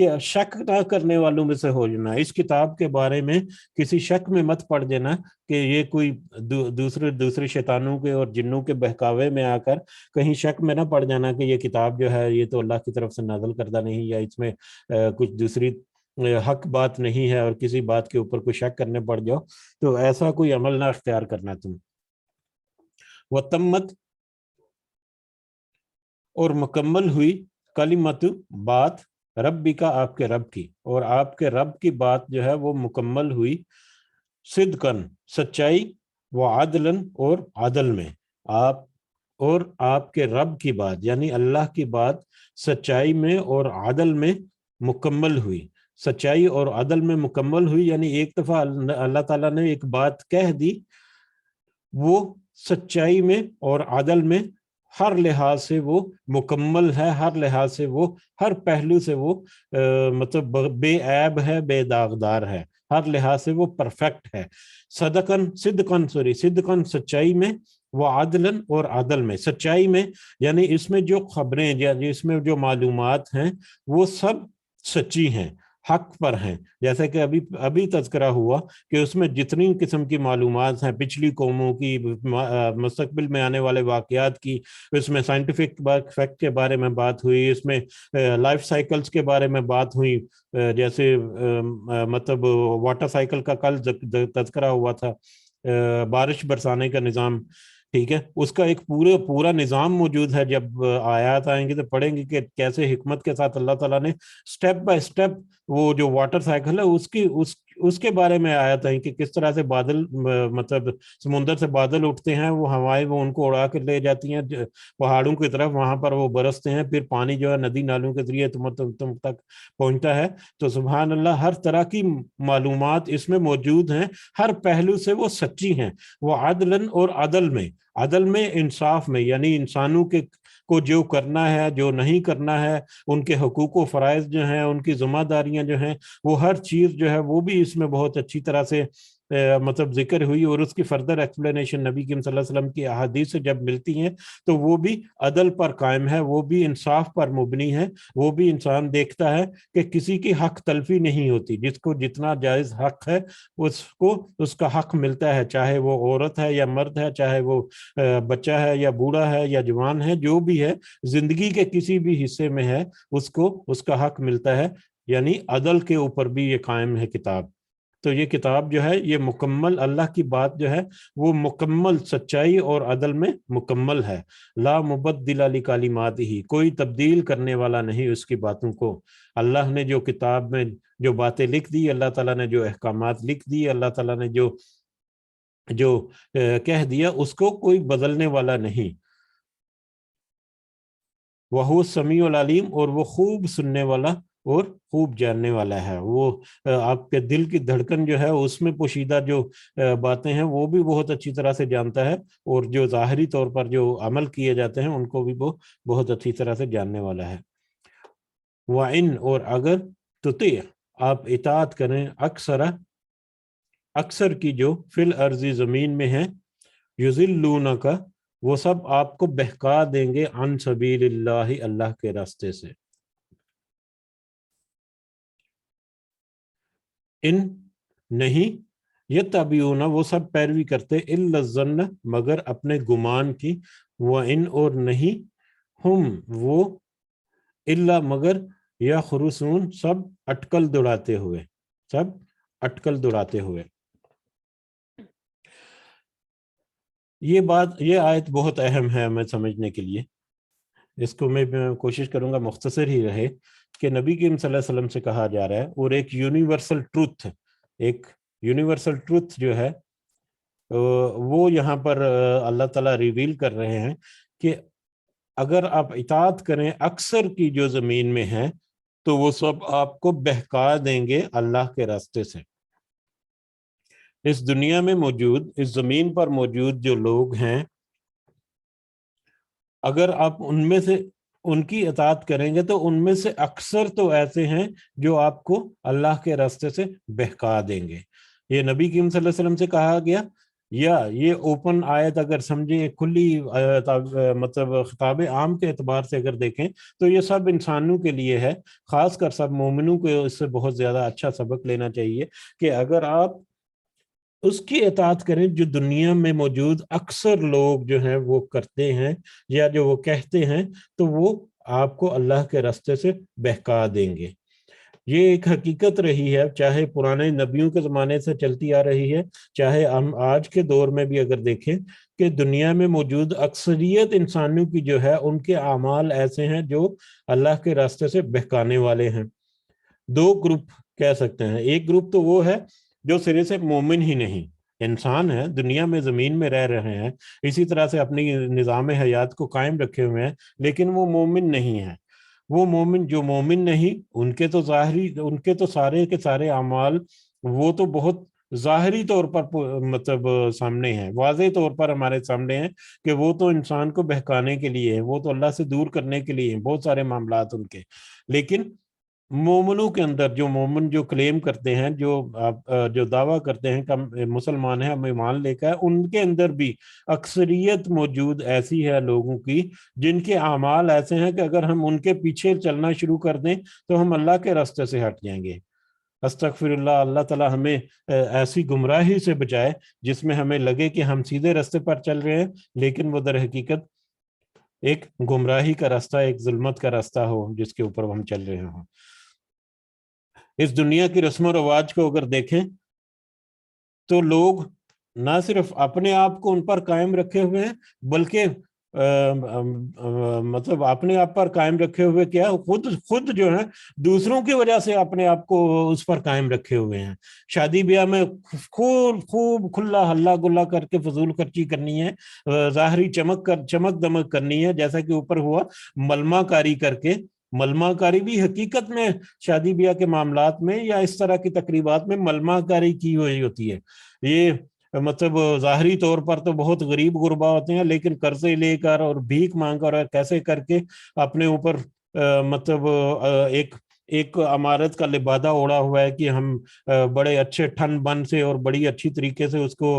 کہ شک نہ کرنے والوں میں سے ہو جانا، اس کتاب کے بارے میں کسی شک میں مت پڑ جانا کہ یہ کوئی دوسرے شیطانوں کے اور جنوں کے بہکاوے میں آ کر کہیں شک میں نہ پڑ جانا کہ یہ کتاب جو ہے یہ تو اللہ کی طرف سے نازل کردہ نہیں، یا اس میں کچھ دوسری حق بات نہیں ہے، اور کسی بات کے اوپر کوئی شک کرنے پڑ جاؤ، تو ایسا کوئی عمل نہ اختیار کرنا تم۔ وَتَمَّتْ، اور مکمل ہوئی، کلمت، بات، ربی کا، آپ کے رب کی، اور آپ کے رب کی بات جو ہے وہ مکمل ہوئی، صدقاً، سچائی، وعدلاً، اور عدل میں، آپ کے رب کی بات یعنی اللہ کی بات سچائی میں اور عدل میں مکمل ہوئی۔ سچائی اور عدل میں مکمل ہوئی یعنی ایک دفعہ اللہ تعالیٰ نے ایک بات کہہ دی، وہ سچائی میں اور عدل میں ہر لحاظ سے وہ مکمل ہے، ہر لحاظ سے وہ، ہر پہلو سے وہ مطلب بے عیب ہے، بے داغدار ہے، ہر لحاظ سے وہ پرفیکٹ ہے۔ صدقاً سچائی میں، وہ عدلاً، اور عدل میں۔ سچائی میں یعنی اس میں جو خبریں یا اس میں جو معلومات ہیں وہ سب سچی ہیں، حق پر ہیں، جیسا کہ ابھی تذکرہ ہوا کہ اس میں جتنی قسم کی معلومات ہیں، پچھلی قوموں کی، مستقبل میں آنے والے واقعات کی، اس میں سائنٹیفک فیکٹ کے بارے میں بات ہوئی، اس میں لائف سائیکلز کے بارے میں بات ہوئی، جیسے مطلب واٹر سائیکل کا کل تذکرہ ہوا تھا، بارش برسانے کا نظام، ٹھیک ہے، اس کا ایک پورا نظام موجود ہے۔ جب آیات آئیں گی تو پڑھیں گے کہ کیسے حکمت کے ساتھ اللہ تعالیٰ نے سٹیپ بائی سٹیپ وہ جو واٹر سائیکل ہے اس کے بارے میں آیات آئیں کہ کس طرح سے بادل، مطلب سمندر سے بادل اٹھتے ہیں، وہ ہوائیں وہ ان کو اڑا کے لے جاتی ہیں پہاڑوں کی طرف، وہاں پر وہ برستے ہیں، پھر پانی جو ہے ندی نالوں کے ذریعے تم تک پہنچتا ہے۔ تو سبحان اللہ، ہر طرح کی معلومات اس میں موجود ہیں، ہر پہلو سے وہ سچی ہیں۔ وہ عدلاً، اور عدل میں انصاف میں، یعنی انسانوں کو جو کرنا ہے، جو نہیں کرنا ہے، ان کے حقوق و فرائض جو ہیں، ان کی ذمہ داریاں جو ہیں، وہ ہر چیز جو ہے وہ بھی اس میں بہت اچھی طرح سے مطلب ذکر ہوئی، اور اس کی فردر ایکسپلینیشن نبی کریم صلی اللہ علیہ وسلم کی احادیث سے جب ملتی ہیں تو وہ بھی عدل پر قائم ہے، وہ بھی انصاف پر مبنی ہے، وہ بھی انسان دیکھتا ہے کہ کسی کی حق تلفی نہیں ہوتی، جس کو جتنا جائز حق ہے اس کو اس کا حق ملتا ہے، چاہے وہ عورت ہے یا مرد ہے، چاہے وہ بچہ ہے یا بوڑھا ہے یا جوان ہے، جو بھی ہے زندگی کے کسی بھی حصے میں ہے، اس کو اس کا حق ملتا ہے، یعنی عدل کے اوپر بھی یہ قائم ہے کتاب۔ تو یہ کتاب جو ہے یہ مکمل، اللہ کی بات جو ہے وہ مکمل سچائی اور عدل میں مکمل ہے۔ لا مبدل لکلماتہ، کوئی تبدیل کرنے والا نہیں اس کی باتوں کو۔ اللہ نے جو کتاب میں جو باتیں لکھ دی، اللہ تعالیٰ نے جو احکامات لکھ دی، اللہ تعالیٰ نے جو کہہ دیا، اس کو کوئی بدلنے والا نہیں۔ وہ سمیع العلیم، اور وہ خوب سننے والا اور خوب جاننے والا ہے۔ وہ آپ کے دل کی دھڑکن جو ہے اس میں پوشیدہ جو باتیں ہیں وہ بھی بہت اچھی طرح سے جانتا ہے، اور جو ظاہری طور پر جو عمل کیے جاتے ہیں ان کو بھی وہ بہت اچھی طرح سے جاننے والا ہے۔ وَإِنْ، اور اگر تُطِیع، آپ اطاعت کریں، اکثر کی جو فی الارض زمین میں ہیں، یضلونک، وہ سب آپ کو بہکا دیں گے، عن سبیل اللہ، اللہ کے راستے سے۔ ان، نہیں، یتبعون، وہ سب پیروی کرتے، الا الظن، مگر اپنے گمان کی، وَإِن، اور نہیں، ہم وہ، الا مگر، یخرصون، سب اٹکل دوڑاتے ہوئے۔ یہ آیت بہت اہم ہے ہمیں سمجھنے کے لیے، اس کو میں کوشش کروں گا مختصر ہی رہے، کہ نبی کریم صلی اللہ علیہ وسلم سے کہا جا رہا ہے، اور ایک یونیورسل ٹروتھ جو ہے وہ یہاں پر اللہ تعالیٰ ریویل کر رہے ہیں کہ اگر آپ اطاعت کریں اکثر کی جو زمین میں ہیں تو وہ سب آپ کو بہکا دیں گے اللہ کے راستے سے۔ اس دنیا میں موجود، اس زمین پر موجود جو لوگ ہیں، اگر آپ ان میں سے ان کی اطاعت کریں گے تو ان میں سے اکثر تو ایسے ہیں جو آپ کو اللہ کے راستے سے بہکا دیں گے۔ یہ نبی کریم صلی اللہ علیہ وسلم سے کہا گیا یا یہ اوپن آیت اگر سمجھیں کھلی مطلب خطاب عام کے اعتبار سے اگر دیکھیں تو یہ سب انسانوں کے لیے ہے، خاص کر سب مومنوں کو اس سے بہت زیادہ اچھا سبق لینا چاہیے کہ اگر آپ اس کی اطاعت کریں جو دنیا میں موجود اکثر لوگ جو ہیں وہ کرتے ہیں یا جو وہ کہتے ہیں، تو وہ آپ کو اللہ کے راستے سے بہکا دیں گے۔ یہ ایک حقیقت رہی ہے، چاہے پرانے نبیوں کے زمانے سے چلتی آ رہی ہے، چاہے ہم آج کے دور میں بھی اگر دیکھیں کہ دنیا میں موجود اکثریت انسانوں کی جو ہے ان کے اعمال ایسے ہیں جو اللہ کے راستے سے بہکانے والے ہیں۔ دو گروپ کہہ سکتے ہیں، ایک گروپ تو وہ ہے جو سرے سے مومن ہی نہیں، انسان ہے، دنیا میں زمین میں رہ رہے ہیں، اسی طرح سے اپنی نظام حیات کو قائم رکھے ہوئے ہیں، لیکن وہ مومن نہیں ہے۔ وہ مومن جو مومن نہیں، ان کے تو ظاہری، ان کے تو سارے کے سارے اعمال وہ تو بہت ظاہری طور پر مطلب سامنے ہیں، واضح طور پر ہمارے سامنے ہیں کہ وہ تو انسان کو بہکانے کے لیے ہیں، وہ تو اللہ سے دور کرنے کے لیے ہیں، بہت سارے معاملات ان کے۔ لیکن مومنوں کے اندر جو مومن جو کلیم کرتے ہیں، جو دعویٰ کرتے ہیں کہ ہم مسلمان ہیں، ہم ایمان لے کر، ان کے اندر بھی اکثریت موجود ایسی ہے لوگوں کی جن کے اعمال ایسے ہیں کہ اگر ہم ان کے پیچھے چلنا شروع کر دیں تو ہم اللہ کے راستے سے ہٹ جائیں گے۔ استغفر اللہ، اللہ تعالی ہمیں ایسی گمراہی سے بچائے جس میں ہمیں لگے کہ ہم سیدھے راستے پر چل رہے ہیں لیکن وہ در حقیقت ایک گمراہی کا راستہ، ایک ظلمت کا راستہ ہو جس کے اوپر ہم چل رہے ہوں۔ اس دنیا کی رسم و رواج کو اگر دیکھیں تو لوگ نہ صرف اپنے آپ کو ان پر قائم رکھے ہوئے ہیں بلکہ مطلب اپنے آپ پر قائم رکھے ہوئے کیا خود جو ہے دوسروں کی وجہ سے اپنے آپ کو اس پر قائم رکھے ہوئے ہیں۔ شادی بیاہ میں خوب کھلا ہلا گلا کر کے فضول خرچی کرنی ہے، ظاہری چمک دمک کرنی ہے، جیسا کہ اوپر ہوا ملمہ کاری کر کے۔ ملمہ کاری بھی حقیقت میں شادی بیاہ کے معاملات میں یا اس طرح کی تقریبات میں ملمہ کاری کی ہوئی ہوتی ہے۔ یہ مطلب ظاہری طور پر تو بہت غریب غربا ہوتے ہیں لیکن قرضے لے کر اور بھیک مانگ کر اور کیسے کر کے اپنے اوپر مطلب ایک عمارت کا لبادہ اوڑا ہوا ہے کہ ہم بڑے اچھے ٹھن بن سے اور بڑی اچھی طریقے سے اس کو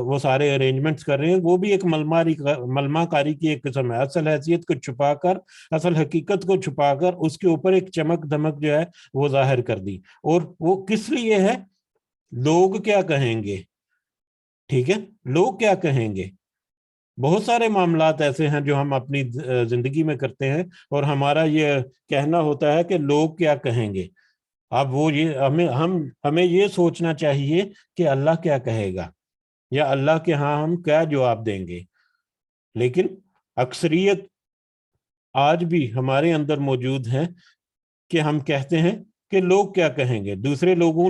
وہ سارے ارینجمنٹس کر رہے ہیں۔ وہ بھی ایک ملمہ کاری کی ایک قسم ہے، اصل حیثیت کو چھپا کر، اصل حقیقت کو چھپا کر اس کے اوپر ایک چمک دمک جو ہے وہ ظاہر کر دی۔ اور وہ کس لیے ہے؟ لوگ کیا کہیں گے؟ ٹھیک ہے، لوگ کیا کہیں گے؟ بہت سارے معاملات ایسے ہیں جو ہم اپنی زندگی میں کرتے ہیں اور ہمارا یہ کہنا ہوتا ہے کہ لوگ کیا کہیں گے۔ اب وہ یہ ہمیں یہ سوچنا چاہیے کہ اللہ کیا کہے گا یا اللہ کے ہاں ہم کیا جواب دیں گے۔ لیکن اکثریت آج بھی ہمارے اندر موجود ہے کہ ہم کہتے ہیں کہ لوگ کیا کہیں گے، دوسرے لوگوں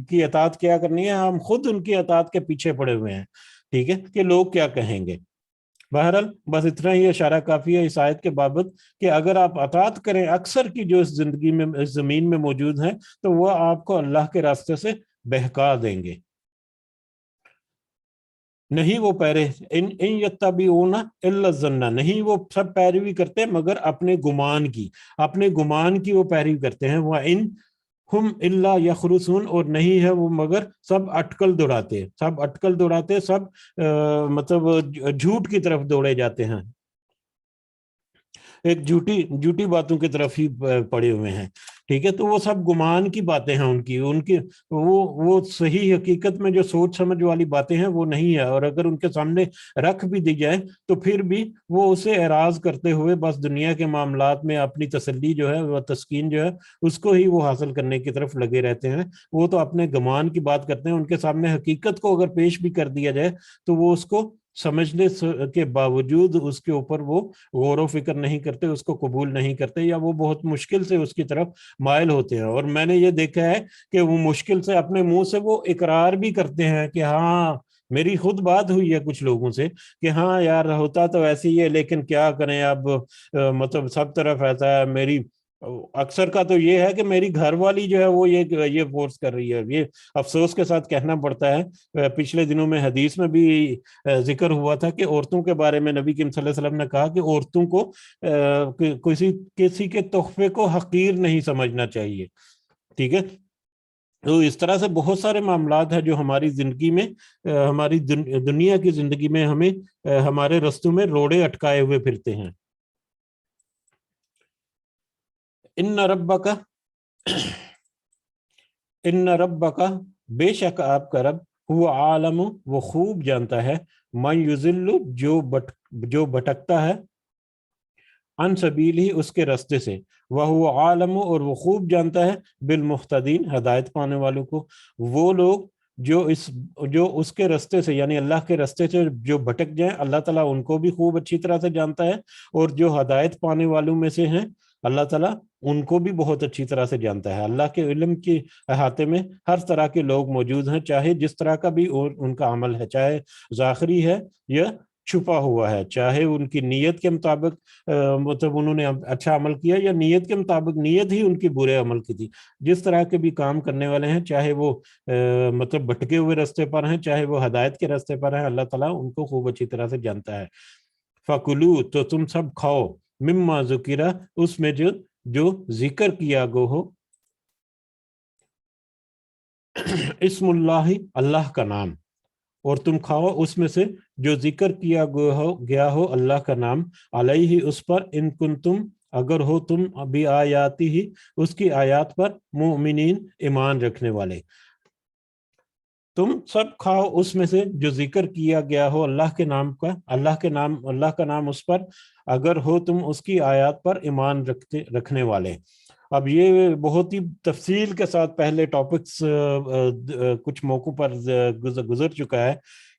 کی اطاعت کیا کرنی ہے، ہم خود ان کی اطاعت کے پیچھے پڑے ہوئے ہیں، ٹھیک ہے، کہ لوگ کیا کہیں گے۔ بہرحال بس اتنا ہی اشارہ کافی ہے اس آیت کے بابت کہ اگر آپ اطاعت کریں اکثر کی جو اس زندگی میں اس زمین میں موجود ہیں تو وہ آپ کو اللہ کے راستے سے بہکا دیں گے۔ نہیں وہ ان یتبعون الا الظن، نہیں وہ سب پیروی کرتے مگر اپنے گمان کی وہ پیروی کرتے ہیں۔ وَإِنْ ہم الا یخرسون، اور نہیں ہے وہ مگر سب اٹکل دوڑاتے، سب مطلب جھوٹ کی طرف دوڑے جاتے ہیں، ایک جھوٹی باتوں کی طرف ہی پڑے ہوئے ہیں، ٹھیک ہے۔ تو وہ سب گمان کی باتیں ہیں، ان کی وہ صحیح حقیقت میں جو سوچ سمجھ والی باتیں ہیں وہ نہیں ہے، اور اگر ان کے سامنے رکھ بھی دی جائے تو پھر بھی وہ اسے اعراض کرتے ہوئے بس دنیا کے معاملات میں اپنی تسلی جو ہے وہ تسکین جو ہے اس کو ہی وہ حاصل کرنے کی طرف لگے رہتے ہیں۔ وہ تو اپنے گمان کی بات کرتے ہیں، ان کے سامنے حقیقت کو اگر پیش بھی کر دیا جائے تو وہ اس کو سمجھنے کے باوجود اس کے اوپر وہ غور و فکر نہیں کرتے، اس کو قبول نہیں کرتے، یا وہ بہت مشکل سے اس کی طرف مائل ہوتے ہیں۔ اور میں نے یہ دیکھا ہے کہ وہ مشکل سے اپنے منہ سے وہ اقرار بھی کرتے ہیں کہ ہاں، میری خود بات ہوئی ہے کچھ لوگوں سے کہ ہاں یار ہوتا تو ایسے ہی ہے لیکن کیا کریں اب، مطلب سب طرف ایسا ہے۔ میری اکثر کا تو یہ ہے کہ میری گھر والی جو ہے وہ یہ فورس کر رہی ہے۔ یہ افسوس کے ساتھ کہنا پڑتا ہے، پچھلے دنوں میں حدیث میں بھی ذکر ہوا تھا کہ عورتوں کے بارے میں نبی کریم صلی اللہ علیہ وسلم نے کہا کہ عورتوں کو کسی کے تحفے کو حقیر نہیں سمجھنا چاہیے، ٹھیک ہے۔ تو اس طرح سے بہت سارے معاملات ہیں جو ہماری زندگی میں ہماری دنیا کی زندگی میں ہمیں ہمارے رستوں میں روڑے اٹکائے ہوئے پھرتے ہیں. ان ربک بے شک آپ کا رب وہ عالم وہ خوب جانتا ہے من یضل جو بھٹکتا ہے عن سبیل ہی اس کے رستے سے وہ عالم اور وہ خوب جانتا ہے بالمہتدین ہدایت پانے والوں کو. وہ لوگ جو اس کے رستے سے یعنی اللہ کے رستے سے جو بھٹک جائیں اللہ تعالیٰ ان کو بھی خوب اچھی طرح سے جانتا ہے, اور جو ہدایت پانے والوں میں سے ہیں اللہ تعالیٰ ان کو بھی بہت اچھی طرح سے جانتا ہے. اللہ کے علم کے احاطے میں ہر طرح کے لوگ موجود ہیں, چاہے جس طرح کا بھی ان کا عمل ہے, چاہے ظاہری ہے یا چھپا ہوا ہے, چاہے ان کی نیت کے مطابق مطلب انہوں نے اچھا عمل کیا یا نیت کے مطابق نیت ہی ان کی برے عمل کی تھی. جس طرح کے بھی کام کرنے والے ہیں, چاہے وہ مطلب بھٹکے ہوئے راستے پر ہیں چاہے وہ ہدایت کے راستے پر ہیں, اللہ تعالیٰ ان کو خوب اچھی طرح سے جانتا ہے. فَكُلُوا تو تم سب کھاؤ مما ذکرہ اس میں جو ذکر کیا گو ہو اسم اللہ اللہ کا نام, اور تم کھاؤ اس میں سے جو ذکر کیا گیا ہو اللہ کا نام علیہ اس پر ان کنتم اگر ہو تم بھی آیاتی ہی اس کی آیات پر مؤمنین ایمان رکھنے والے. تم سب کھاؤ اس میں سے جو ذکر کیا گیا ہو اللہ کے نام کا, اللہ کا نام اس پر اگر ہو تم اس کی آیات پر ایمان رکھنے والے. اب یہ بہت ہی تفصیل کے ساتھ پہلے ٹاپکس کچھ موقعوں پر گزر چکا ہے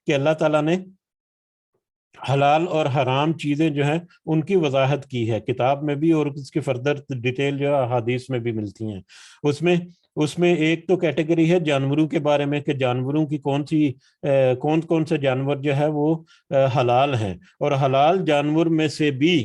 کہ اللہ تعالیٰ نے حلال اور حرام چیزیں جو ہیں ان کی وضاحت کی ہے کتاب میں بھی, اور اس کی فردر ڈیٹیل جو ہے حدیث میں بھی ملتی ہیں. اس میں ایک تو کیٹیگری ہے جانوروں کے بارے میں کہ جانوروں کی کون سے جانور جو ہے وہ حلال ہیں, اور حلال جانور میں سے بھی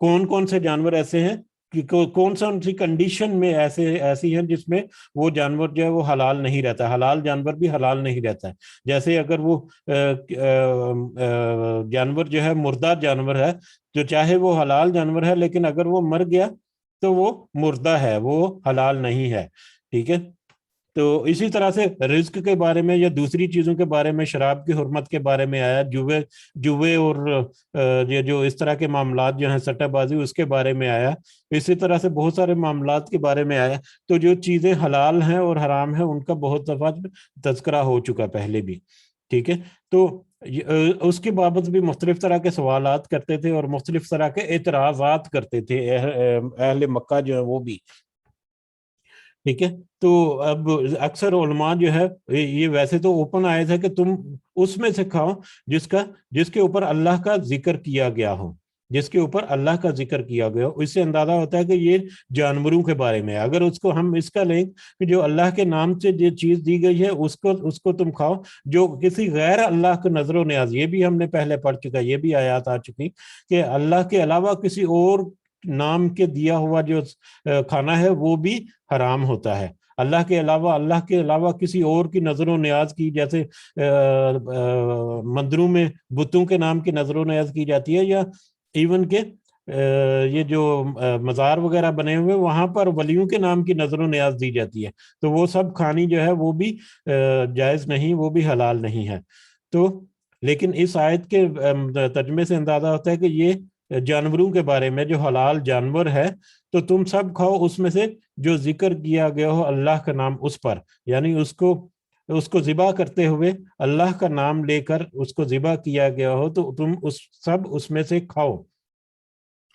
کون سے جانور ایسے ہیں کہ کون سا ان کی کنڈیشن میں ایسی ہیں جس میں وہ جانور جو ہے وہ حلال نہیں رہتا. حلال جانور بھی حلال نہیں رہتا ہے. جیسے اگر وہ جانور جو ہے مردہ جانور ہے تو چاہے وہ حلال جانور ہے لیکن اگر وہ مر گیا تو وہ مردہ ہے, وہ حلال نہیں ہے. ٹھیک ہے, تو اسی طرح سے رزق کے بارے میں یا دوسری چیزوں کے بارے میں, شراب کی حرمت کے بارے میں آیا, جوے اور یہ جو اس طرح کے معاملات جو ہیں سٹہ بازی اس کے بارے میں آیا, اسی طرح سے بہت سارے معاملات کے بارے میں آیا. تو جو چیزیں حلال ہیں اور حرام ہیں ان کا بہت دفعہ تذکرہ ہو چکا پہلے بھی. ٹھیک ہے, تو اس کے بابت بھی مختلف طرح کے سوالات کرتے تھے اور مختلف طرح کے اعتراضات کرتے تھے اہل مکہ جو ہے وہ بھی. ٹھیک ہے, تو اب اکثر علماء جو ہے یہ ویسے تو اوپن آئے تھے کہ تم اس میں سے کھاؤ جس کے اوپر اللہ کا ذکر کیا گیا ہو, جس کے اوپر اللہ کا ذکر کیا گیا ہو. اس سے اندازہ ہوتا ہے کہ یہ جانوروں کے بارے میں. اگر اس کو ہم اس کا لیں کہ جو اللہ کے نام سے جو چیز دی گئی ہے اس کو تم کھاؤ, جو کسی غیر اللہ کے نظر و نیاز, یہ بھی ہم نے پہلے پڑھ چکا, یہ بھی آیات آ چکی کہ اللہ کے علاوہ کسی اور نام کے دیا ہوا جو کھانا ہے وہ بھی حرام ہوتا ہے. اللہ کے علاوہ کسی اور کی نظر و نیاز کی, جیسے مندروں میں بتوں کے نام کی نظر و نیاز کی جاتی ہے, یا ایون کہ یہ جو مزار وغیرہ بنے ہوئے وہاں پر ولیوں کے نام کی نظر و نیاز دی جاتی ہے, تو وہ سب کھانی جو ہے وہ بھی جائز نہیں, وہ بھی حلال نہیں ہے. تو لیکن اس آیت کے ترجمے سے اندازہ ہوتا ہے کہ یہ جانوروں کے بارے میں جو حلال جانور ہے تو تم سب کھاؤ اس میں سے جو ذکر کیا گیا ہو اللہ کا نام اس پر, یعنی اس کو ذبح کرتے ہوئے اللہ کا نام لے کر اس کو ذبح کیا گیا ہو تو تم اس میں سے کھاؤ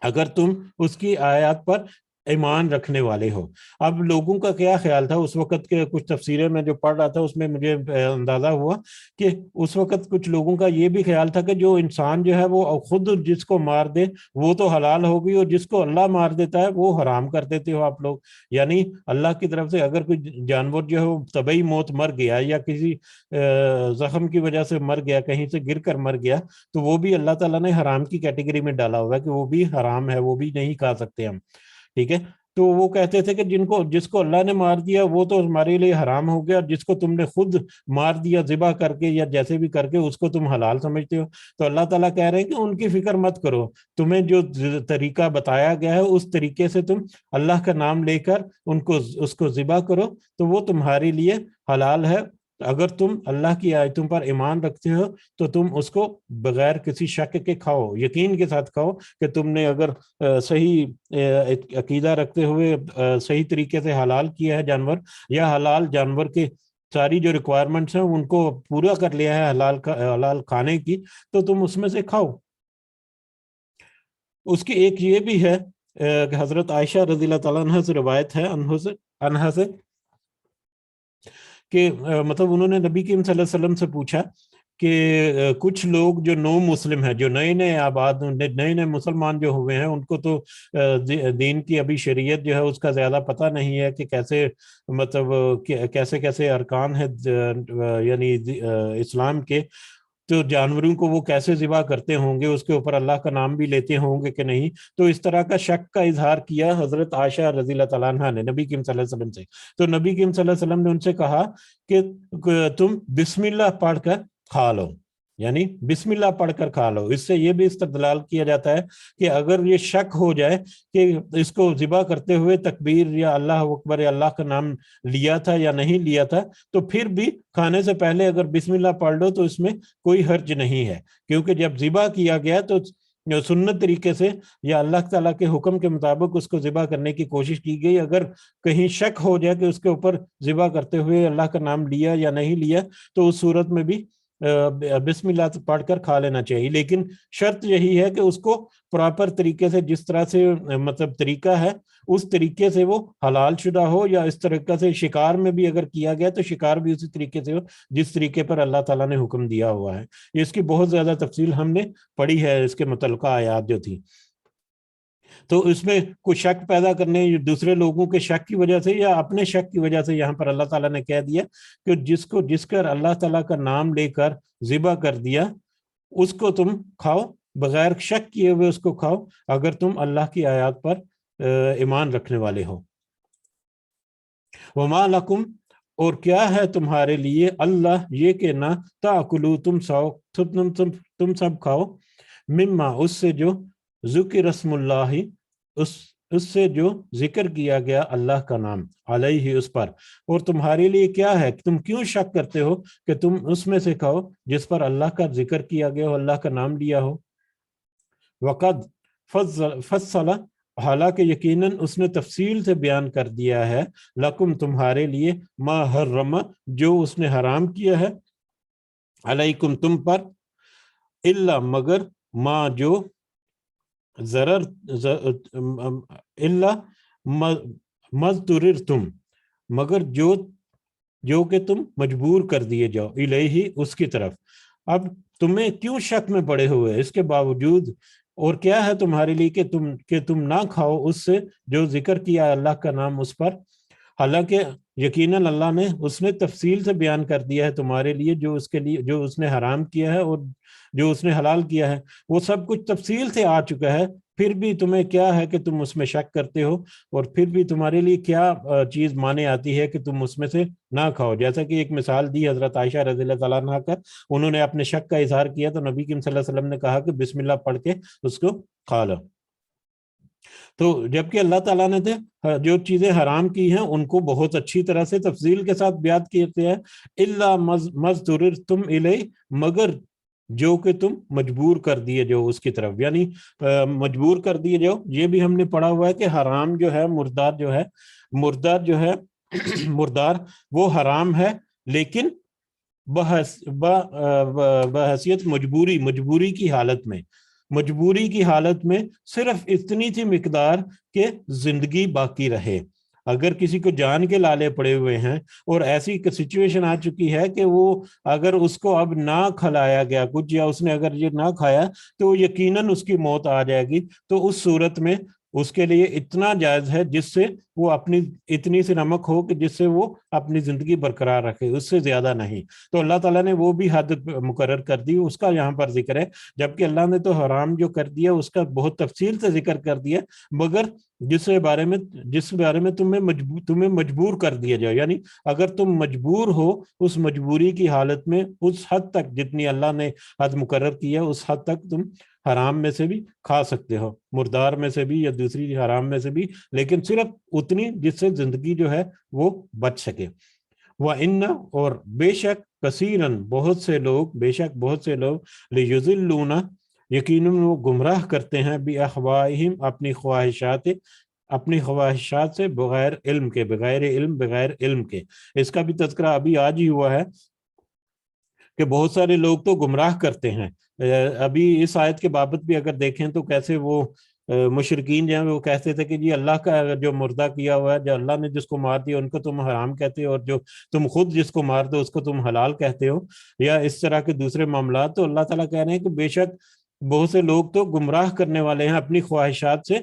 اگر تم اس کی آیات پر ایمان رکھنے والے ہو. اب لوگوں کا کیا خیال تھا اس وقت کے, کچھ تفسیریں میں جو پڑھ رہا تھا اس میں مجھے اندازہ ہوا کہ اس وقت کچھ لوگوں کا یہ بھی خیال تھا کہ جو انسان جو ہے وہ خود جس کو مار دے وہ تو حلال ہوگی, اور جس کو اللہ مار دیتا ہے وہ حرام کر دیتے ہو آپ لوگ. یعنی اللہ کی طرف سے اگر کوئی جانور جو ہے وہ طبعی موت مر گیا یا کسی زخم کی وجہ سے مر گیا, کہیں سے گر کر مر گیا, تو وہ بھی اللہ تعالیٰ نے حرام کی کیٹیگری میں ڈالا ہوا ہے کہ وہ بھی حرام ہے, وہ بھی نہیں کھا سکتے ہم. ٹھیک ہے, تو وہ کہتے تھے کہ جس کو اللہ نے مار دیا وہ تو ہمارے لیے حرام ہو گیا، جس کو تم نے خود مار دیا ذبح کر کے یا جیسے بھی کر کے اس کو تم حلال سمجھتے ہو۔ تو اللہ تعالیٰ کہہ رہے ہیں کہ ان کی فکر مت کرو، تمہیں جو طریقہ بتایا گیا ہے اس طریقے سے تم اللہ کا نام لے کر اس کو ذبح کرو تو وہ تمہارے لیے حلال ہے۔ اگر تم اللہ کی آیتوں پر ایمان رکھتے ہو تو تم اس کو بغیر کسی شک کے کھاؤ، یقین کے ساتھ کھاؤ کہ تم نے اگر صحیح عقیدہ رکھتے ہوئے صحیح طریقے سے حلال کیا ہے جانور، یا حلال جانور کے ساری جو ریکوائرمنٹس ہیں ان کو پورا کر لیا ہے حلال کھانے کی، تو تم اس میں سے کھاؤ۔ اس کی ایک یہ بھی ہے کہ حضرت عائشہ رضی اللہ تعالیٰ عنہ سے روایت ہے عنہا سے کہ مطلب انہوں نے نبی کریم صلی اللہ علیہ وسلم سے پوچھا کہ کچھ لوگ جو نو مسلم ہیں، جو نئے آباد نئے مسلمان جو ہوئے ہیں، ان کو تو دین کی ابھی شریعت جو ہے اس کا زیادہ پتہ نہیں ہے کہ کیسے مطلب کیسے ارکان ہیں یعنی اسلام کے، تو جانوروں کو وہ کیسے ذبح کرتے ہوں گے، اس کے اوپر اللہ کا نام بھی لیتے ہوں گے کہ نہیں۔ تو اس طرح کا شک کا اظہار کیا حضرت عائشہ رضی اللہ تعالیٰ عنہ نے نبی کریم صلی اللہ علیہ وسلم سے۔ تو نبی کریم صلی اللہ علیہ وسلم نے ان سے کہا کہ تم بسم اللہ پڑھ کر کھا لو، یعنی بسم اللہ پڑھ کر کھا لو۔ اس سے یہ بھی استدلال کیا جاتا ہے کہ اگر یہ شک ہو جائے کہ اس کو ذبح کرتے ہوئے تکبیر یا اللہ اکبر یا اللہ کا نام لیا تھا یا نہیں لیا تھا، تو پھر بھی کھانے سے پہلے اگر بسم اللہ پڑھ لو تو اس میں کوئی حرج نہیں ہے، کیونکہ جب ذبح کیا گیا تو سنت طریقے سے یا اللہ تعالیٰ کے حکم کے مطابق اس کو ذبح کرنے کی کوشش کی گئی۔ اگر کہیں شک ہو جائے کہ اس کے اوپر ذبح کرتے ہوئے اللہ کا نام لیا یا نہیں لیا تو اس صورت میں بھی بسم اللہ پڑھ کر کھا لینا چاہیے، لیکن شرط یہی ہے کہ اس کو پراپر طریقے سے، جس طرح سے مطلب طریقہ ہے اس طریقے سے وہ حلال شدہ ہو، یا اس طریقے سے شکار میں بھی اگر کیا گیا تو شکار بھی اسی طریقے سے ہو جس طریقے پر اللہ تعالیٰ نے حکم دیا ہوا ہے۔ اس کی بہت زیادہ تفصیل ہم نے پڑھی ہے، اس کے متعلقہ آیات جو تھی۔ تو اس میں کوئی شک پیدا کرنے، دوسرے لوگوں کے شک کی وجہ سے یا اپنے شک کی وجہ سے، یہاں پر اللہ تعالیٰ نے کہہ دیا کہ جس کر اللہ تعالیٰ کا نام لے کر ذبح کر دیا اس کو تم کھاؤ، بغیر شک کیے ہوئے اس کو کھاؤ، اگر تم اللہ کی آیات پر ایمان رکھنے والے ہو۔ وما لکم، اور کیا ہے تمہارے لیے، اللہ یہ کہ نہ تاکلو تم سب کھاؤ، مما اس سے جو ذکر اسم اللہ، اس سے جو ذکر کیا گیا اللہ کا نام، علیہ اس پر، اور تمہارے لیے کیا ہے، تم کیوں شک کرتے ہو کہ تم اس میں سے کھاؤ جس پر اللہ کا ذکر کیا گیا ہو، اللہ کا نام لیا ہو۔ وقد فصل، حالانکہ یقیناً اس نے تفصیل سے بیان کر دیا ہے، لکم تمہارے لیے، ما حرم جو اس نے حرام کیا ہے، علیکم تم پر، الا مگر، ما جو، ضرر الا مضطررتم مگر جو کہ تم مجبور کر دیے جاؤ، الیہ اس کی طرف۔ اب تمہیں کیوں شک میں پڑے ہوئے اس کے باوجود، اور کیا ہے تمہارے لیے کہ تم نہ کھاؤ اس سے جو ذکر کیا اللہ کا نام اس پر، حالانکہ یقیناً اللہ نے اس نے تفصیل سے بیان کر دیا ہے تمہارے لیے جو اس نے حرام کیا ہے اور جو اس نے حلال کیا ہے، وہ سب کچھ تفصیل سے آ چکا ہے، پھر بھی تمہیں کیا ہے کہ تم اس میں شک کرتے ہو، اور پھر بھی تمہارے لیے کیا چیز مانے آتی ہے کہ تم اس میں سے نہ کھاؤ۔ جیسا کہ ایک مثال دی حضرت عائشہ رضی اللہ تعالیٰ عنہ کا، انہوں نے اپنے شک کا اظہار کیا تو نبی کریم صلی اللہ علیہ وسلم نے کہا کہ بسم اللہ پڑھ کے اس کو کھا لو۔ تو جبکہ اللہ تعالیٰ نے جو چیزیں حرام کی ہیں ان کو بہت اچھی طرح سے تفصیل کے ساتھ بیان کیتے ہیں، الا مضطررتم الیہ مگر جو کہ تم مجبور کر دیے جو اس کی طرف، یعنی مجبور کر دیے جو، یہ بھی ہم نے پڑھا ہوا ہے کہ حرام جو ہے، مردار جو ہے مردار وہ حرام ہے، لیکن بحیثیت مجبوری کی حالت میں صرف اتنی سی مقدار کہ زندگی باقی رہے۔ اگر کسی کو جان کے لالے پڑے ہوئے ہیں اور ایسی سچویشن آ چکی ہے کہ وہ اگر اس کو اب نہ کھلایا گیا کچھ، یا اس نے اگر یہ نہ کھایا تو یقیناً اس کی موت آ جائے گی، تو اس صورت میں اس کے لیے اتنا جائز ہے جس سے وہ اپنی اتنی سی نمک ہو کہ جس سے وہ اپنی زندگی برقرار رکھے، اس سے زیادہ نہیں۔ تو اللہ تعالیٰ نے وہ بھی حد مقرر کر دی، اس کا یہاں پر ذکر ہے، جبکہ اللہ نے تو حرام جو کر دیا اس کا بہت تفصیل سے ذکر کر دیا، مگر جس بارے میں تمہیں مجبور کر دیا جائے، یعنی اگر تم مجبور ہو اس مجبوری کی حالت میں اس حد تک جتنی اللہ نے حد مقرر کیا اس حد تک تم حرام میں سے بھی کھا سکتے ہو، مردار میں سے بھی یا دوسری حرام میں سے بھی، لیکن صرف اتنی جس سے زندگی جو ہے وہ بچ سکے۔ وَإِنَّ اور بے شک کثیراً بہت سے لوگ لِيُضِلُّونَ یقیناً وہ گمراہ کرتے ہیں بِأَهْوَائِهِمْ اپنی خواہشات سے بغیر علم کے۔ اس کا بھی تذکرہ ابھی آج ہی ہوا ہے کہ بہت سارے لوگ تو گمراہ کرتے ہیں۔ ابھی اس آیت کے بابت بھی اگر دیکھیں تو کیسے وہ مشرکین جو ہیں وہ کہتے تھے کہ جی اللہ کا جو مردہ کیا ہوا ہے، جو اللہ نے جس کو مار دیا ان کو تم حرام کہتے ہو، اور جو تم خود جس کو مار دو اس کو تم حلال کہتے ہو، یا اس طرح کے دوسرے معاملات۔ تو اللہ تعالیٰ کہہ رہے ہیں کہ بے شک بہت سے لوگ تو گمراہ کرنے والے ہیں اپنی خواہشات سے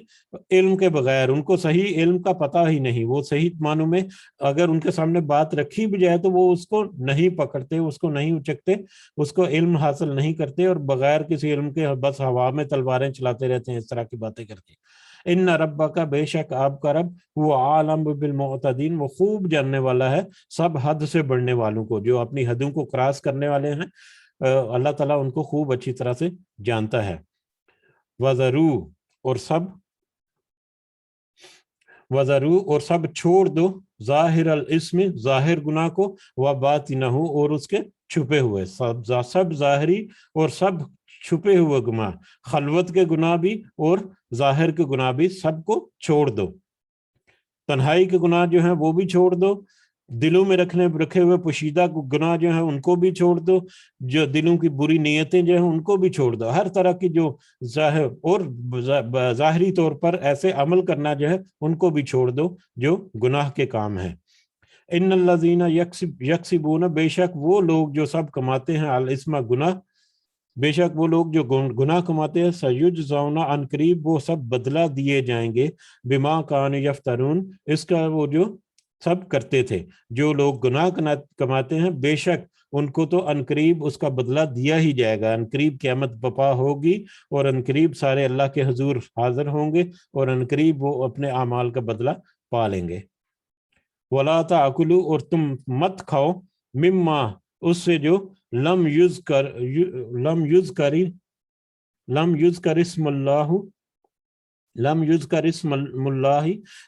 علم کے بغیر، ان کو صحیح علم کا پتہ ہی نہیں، وہ صحیح معنوں میں اگر ان کے سامنے بات رکھی بھی جائے تو وہ اس کو نہیں پکڑتے، اس کو نہیں اچکتے، اس کو علم حاصل نہیں کرتے، اور بغیر کسی علم کے بس ہوا میں تلواریں چلاتے رہتے ہیں اس طرح کی باتیں کر کے۔ ان ربک بے شک آپ کا رب وہ عالم بالمعتدین، وہ خوب جاننے والا ہے سب حد سے بڑھنے والوں کو، جو اپنی حدوں کو کراس کرنے والے ہیں اللہ تعالیٰ ان کو خوب اچھی طرح سے جانتا ہے۔ وَذَرُوا اور سب چھوڑ دو ظاہر الاسم ظاہر گناہ کو، وباطنہ اور اس کے چھپے ہوئے، سب ظاہری اور سب چھپے ہوئے گناہ، خلوت کے گناہ بھی اور ظاہر کے گناہ بھی، سب کو چھوڑ دو۔ تنہائی کے گناہ جو ہیں وہ بھی چھوڑ دو، دلوں میں رکھے ہوئے پوشیدہ گناہ جو ہیں ان کو بھی چھوڑ دو، جو دلوں کی بری نیتیں جو ہیں ان کو بھی چھوڑ دو، ہر طرح کی جو ظاہر اور ظاہری طور پر ایسے عمل کرنا جو ہے ان کو بھی چھوڑ دو جو گناہ کے کام ہیں۔ ان الذین یکسبون بے شک وہ لوگ جو سب کماتے ہیں الاسم گناہ، بے شک وہ لوگ جو گناہ کماتے ہیں سیجزون عن قریب وہ سب بدلہ دیے جائیں گے بما کانوا یفترون اس کا وہ جو سب کرتے تھے۔ جو لوگ گناہ کماتے ہیں بے شک ان کو تو عن قریب اس کا بدلہ دیا ہی جائے گا، عن قریب قیامت بپا ہوگی اور عن قریب سارے اللہ کے حضور حاضر ہوں گے اور عن قریب وہ اپنے اعمال کا بدلہ پا لیں گے۔ وَلَا تَأْكُلُوا اور تم مت کھاؤ مما اس سے جو لم یذکر اسم اللہ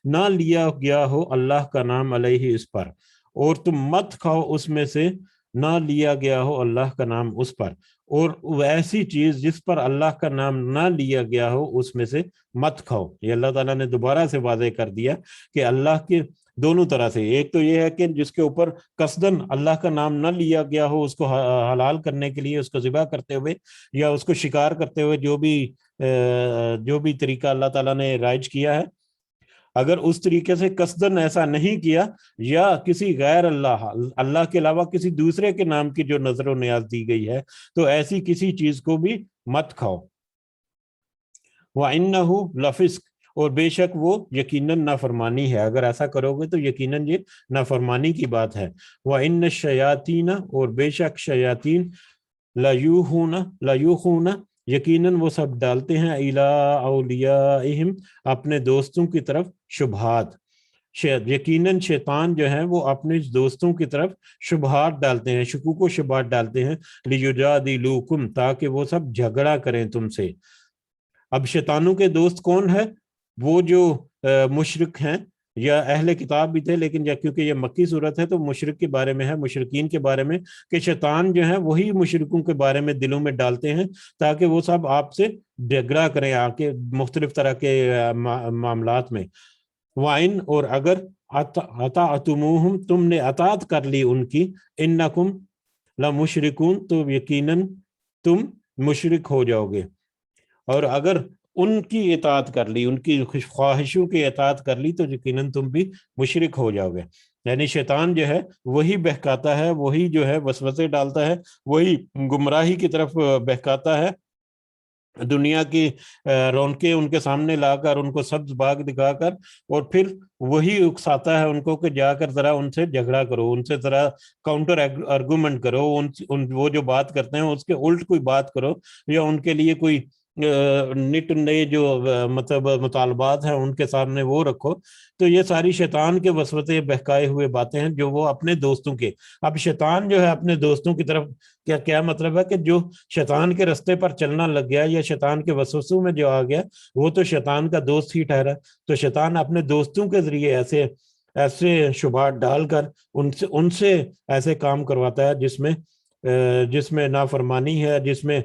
نہ لیا گیا ہو اللہ کا نام علیہ اس پر، اور تم مت کھاؤ اس میں سے نہ لیا گیا ہو اللہ کا نام اس پر، اور ایسی چیز جس پر اللہ کا نام نہ لیا گیا ہو اس میں سے مت کھاؤ۔ یہ اللہ تعالیٰ نے دوبارہ سے واضح کر دیا کہ اللہ کے دونوں طرح سے، ایک تو یہ ہے کہ جس کے اوپر قصداً اللہ کا نام نہ لیا گیا ہو اس کو حلال کرنے کے لیے اس کو ذبح کرتے ہوئے یا اس کو شکار کرتے ہوئے جو بھی طریقہ اللہ تعالیٰ نے رائج کیا ہے، اگر اس طریقے سے قصداً ایسا نہیں کیا یا کسی غیر اللہ کے علاوہ کسی دوسرے کے نام کی جو نظر و نیاز دی گئی ہے تو ایسی کسی چیز کو بھی مت کھاؤ۔ وَإِنَّهُ لَفِسْقٌ اور بے شک وہ یقیناً نافرمانی ہے، اگر ایسا کرو گے تو یقیناً یہ نافرمانی کی بات ہے۔ وَإِنَّ الشَّيَاطِينَ اور بے شک شیاطین لَيُوحُونَ یقیناً وہ سب ڈالتے ہیں إِلَىٰ أَوْلِيَائِهِمْ اپنے دوستوں کی طرف شبہات، یقیناً شیطان جو ہے وہ اپنے دوستوں کی طرف شبہات ڈالتے ہیں، شکوک و شبہات ڈالتے ہیں لِيُجَادِلُوكُمْ تاکہ وہ سب جھگڑا کریں تم سے۔ اب شیطانوں کے دوست کون ہے؟ وہ جو مشرک ہیں یا اہل کتاب بھی تھے، لیکن کیونکہ یہ مکی صورت ہے تو مشرک کے بارے میں ہے، مشرکین کے بارے میں، کہ شیطان جو ہے وہی مشرکوں کے بارے میں دلوں میں ڈالتے ہیں تاکہ وہ سب آپ سے جھگڑا کریں آ کے مختلف طرح کے معاملات میں۔ وَإِنْ اور اگر اطعتموہم تم نے اطاعت کر لی ان کی، انکم لمشرکون تو یقیناً تم مشرک ہو جاؤ گے، اور اگر ان کی اطاعت کر لی، ان کی خواہشوں کی اطاعت کر لی تو یقیناً تم بھی مشرک ہو جاؤ گے۔ یعنی شیطان جو ہے وہی بہکاتا ہے، وہی جو ہے وسوسے ڈالتا ہے، وہی گمراہی کی طرف بہکاتا ہے دنیا کی رونقیں ان کے سامنے لا کر ان کو سبز باغ دکھا کر اور پھر وہی اکساتا ہے ان کو کہ جا کر ذرا ان سے جھگڑا کرو، ان سے ذرا کاؤنٹر آرگومنٹ کرو، وہ جو بات کرتے ہیں اس کے الٹ کوئی بات کرو، یا ان کے لیے کوئی نٹ نئے جو مطلب مطالبات ہیں ان کے سامنے وہ رکھو۔ تو یہ ساری شیطان کے وسوسے بہکائے ہوئے باتیں ہیں جو وہ اپنے دوستوں کے، اب شیطان جو ہے اپنے دوستوں کی طرف کیا مطلب ہے کہ جو شیطان کے رستے پر چلنا لگ گیا یا شیطان کے وسوسوں میں جو آ گیا وہ تو شیطان کا دوست ہی ٹھہرا۔ تو شیطان اپنے دوستوں کے ذریعے ایسے شبہات ڈال کر ان سے ایسے کام کرواتا ہے جس میں نافرمانی ہے، جس میں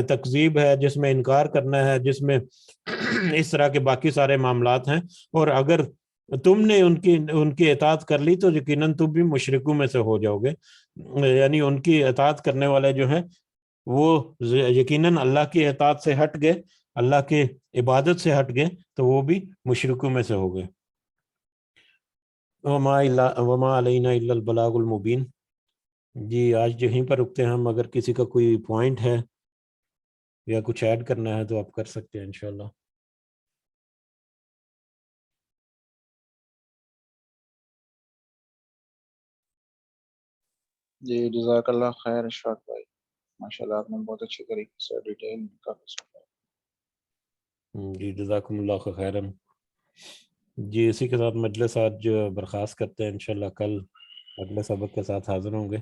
تکذیب ہے، جس میں انکار کرنا ہے، جس میں اس طرح کے باقی سارے معاملات ہیں۔ اور اگر تم نے ان کی اطاعت کر لی تو یقیناً تم بھی مشرکوں میں سے ہو جاؤ گے، یعنی ان کی اطاعت کرنے والے جو ہیں وہ یقیناً اللہ کی اطاعت سے ہٹ گئے، اللہ کے عبادت سے ہٹ گئے، تو وہ بھی مشرکوں میں سے ہو گئے۔ وما علینا الا البلاغ المبین۔ جی آج یہیں پر رکتے ہیں ہم، اگر کسی کا کوئی پوائنٹ ہے یا کچھ ایڈ کرنا ہے تو آپ کر سکتے ہیں انشاءاللہ۔ جی جزاک اللہ خیر اشفاق بھائی، ماشاءاللہ آپ نے بہت اچھی طریقے سے ڈیٹیل جی جزاکم اللہ خیرن۔ جی اسی کے ساتھ مجلس آج برخاست کرتے ہیں، انشاءاللہ کل اگلے سبق کے ساتھ حاضر ہوں گے۔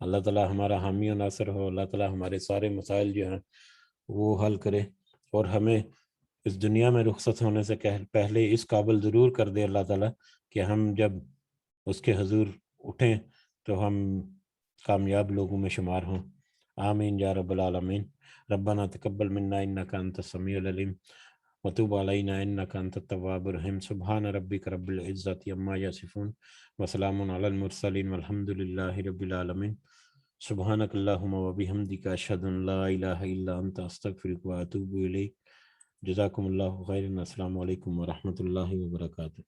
اللہ تعالیٰ ہمارا حامی و ناصر ہو، اللہ تعالیٰ ہمارے سارے مسائل جو ہیں وہ حل کرے، اور ہمیں اس دنیا میں رخصت ہونے سے پہلے اس قابل ضرور کر دے اللہ تعالیٰ کہ ہم جب اس کے حضور اٹھیں تو ہم کامیاب لوگوں میں شمار ہوں۔ آمین یا رب العالمین۔ ربنا تقبل منا انک انت السمیع العلیم وتوب علینا انک انت التواب الرحیم۔ سبحان ربک رب العزت عما یصفون وسلام علی المرسلین والحمد للہ رب العالمین۔ سبحانک اللہم وبحمدک اشہد ان لا الہ الا انت استغفرک واتوب الیک۔ جزاکم اللہ خیرا۔ السلام علیکم ورحمۃ اللہ وبرکاتہ۔